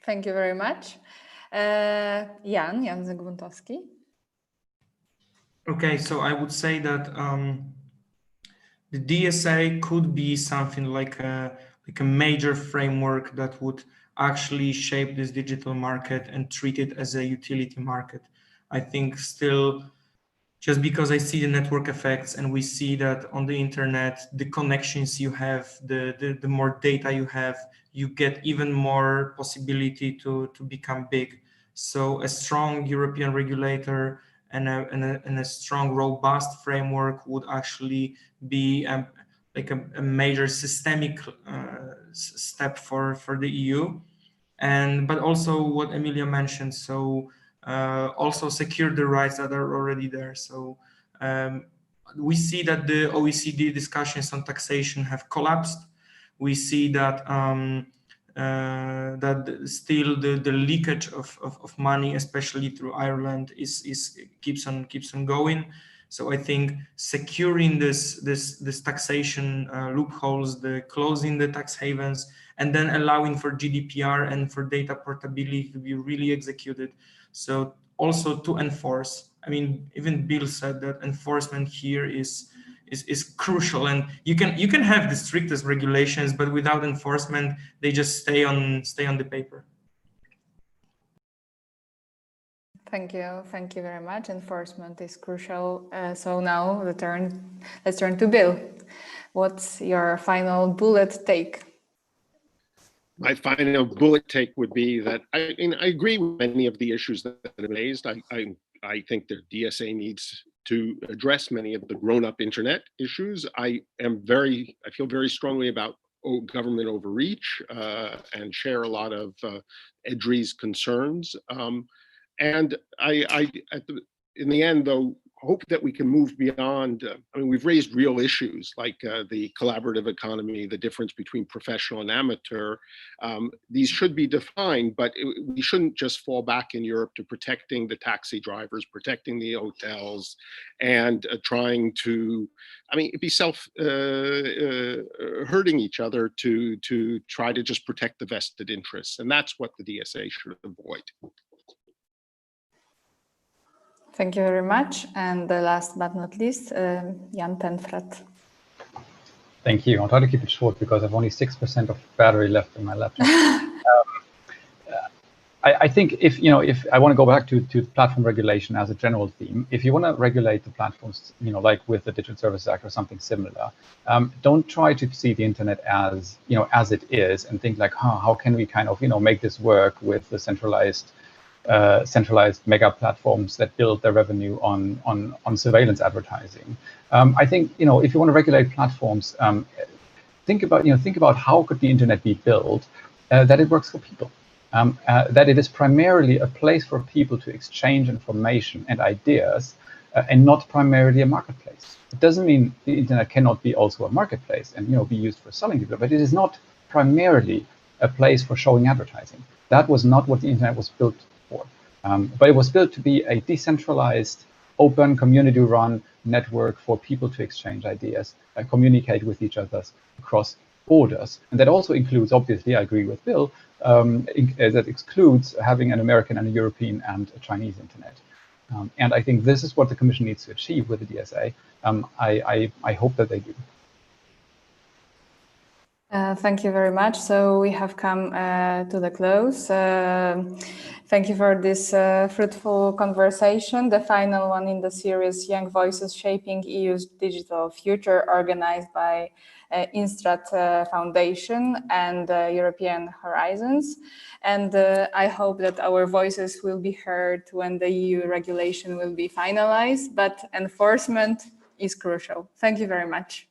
Thank you very much. Jan Zygmuntowski. Okay, so I would say that the DSA could be something like a major framework that would actually shape this digital market and treat it as a utility market. I think still, just because I see the network effects and we see that on the internet, the connections you have, the more data you have, you get even more possibility to become big. So a strong European regulator and a strong, robust framework would actually be like a major systemic step for the EU. But also what Emilia mentioned, so also secure the rights that are already there. So we see that the OECD discussions on taxation have collapsed. We see that that still the leakage of money, especially through Ireland, keeps on going. So I think securing this taxation loopholes, the closing the tax havens, and then allowing for GDPR and for data portability to be really executed. So also to enforce. I mean, even Bill said that enforcement here is crucial, and you can have the strictest regulations, but without enforcement, they just stay on the paper. Thank you very much. Enforcement is crucial. So now let's turn to Bill. What's your final bullet take? My final bullet take would be that I agree with many of the issues that are raised. I think that DSA needs to address many of the grown-up internet issues. I feel very strongly about government overreach and share a lot of EDRI's concerns. And in the end, though, hope that we can move beyond. I mean, we've raised real issues like the collaborative economy, the difference between professional and amateur. These should be defined, but we shouldn't just fall back in Europe to protecting the taxi drivers, protecting the hotels, and trying to, I mean, it'd be hurting each other to try to just protect the vested interests. And that's what the DSA should avoid. Thank you very much. And last but not least, Jan Tenfret. Thank you. I'll try to keep it short because I've only 6% of battery left in my laptop. I think if I want to go back to platform regulation as a general theme, if you want to regulate the platforms, like with the Digital Services Act or something similar, don't try to see the internet as it is and think like, how can we kind of make this work with the centralized mega platforms that build their revenue on surveillance advertising. I think if you want to regulate platforms, think about how could the internet be built that it works for people, that it is primarily a place for people to exchange information and ideas, and not primarily a marketplace. It doesn't mean the internet cannot be also a marketplace and be used for selling people, but it is not primarily a place for showing advertising. That was not what the internet was built for. But it was built to be a decentralized, open, community-run network for people to exchange ideas and communicate with each other across borders. And that also includes, obviously, I agree with Bill, that excludes having an American and a European and a Chinese internet. And I think this is what the Commission needs to achieve with the DSA. I hope that they do. Thank you very much. So we have come to the close. Thank you for this fruitful conversation, the final one in the series Young Voices Shaping EU's Digital Future, organized by Instrat Foundation and European Horizons. And I hope that our voices will be heard when the EU regulation will be finalized, but enforcement is crucial. Thank you very much.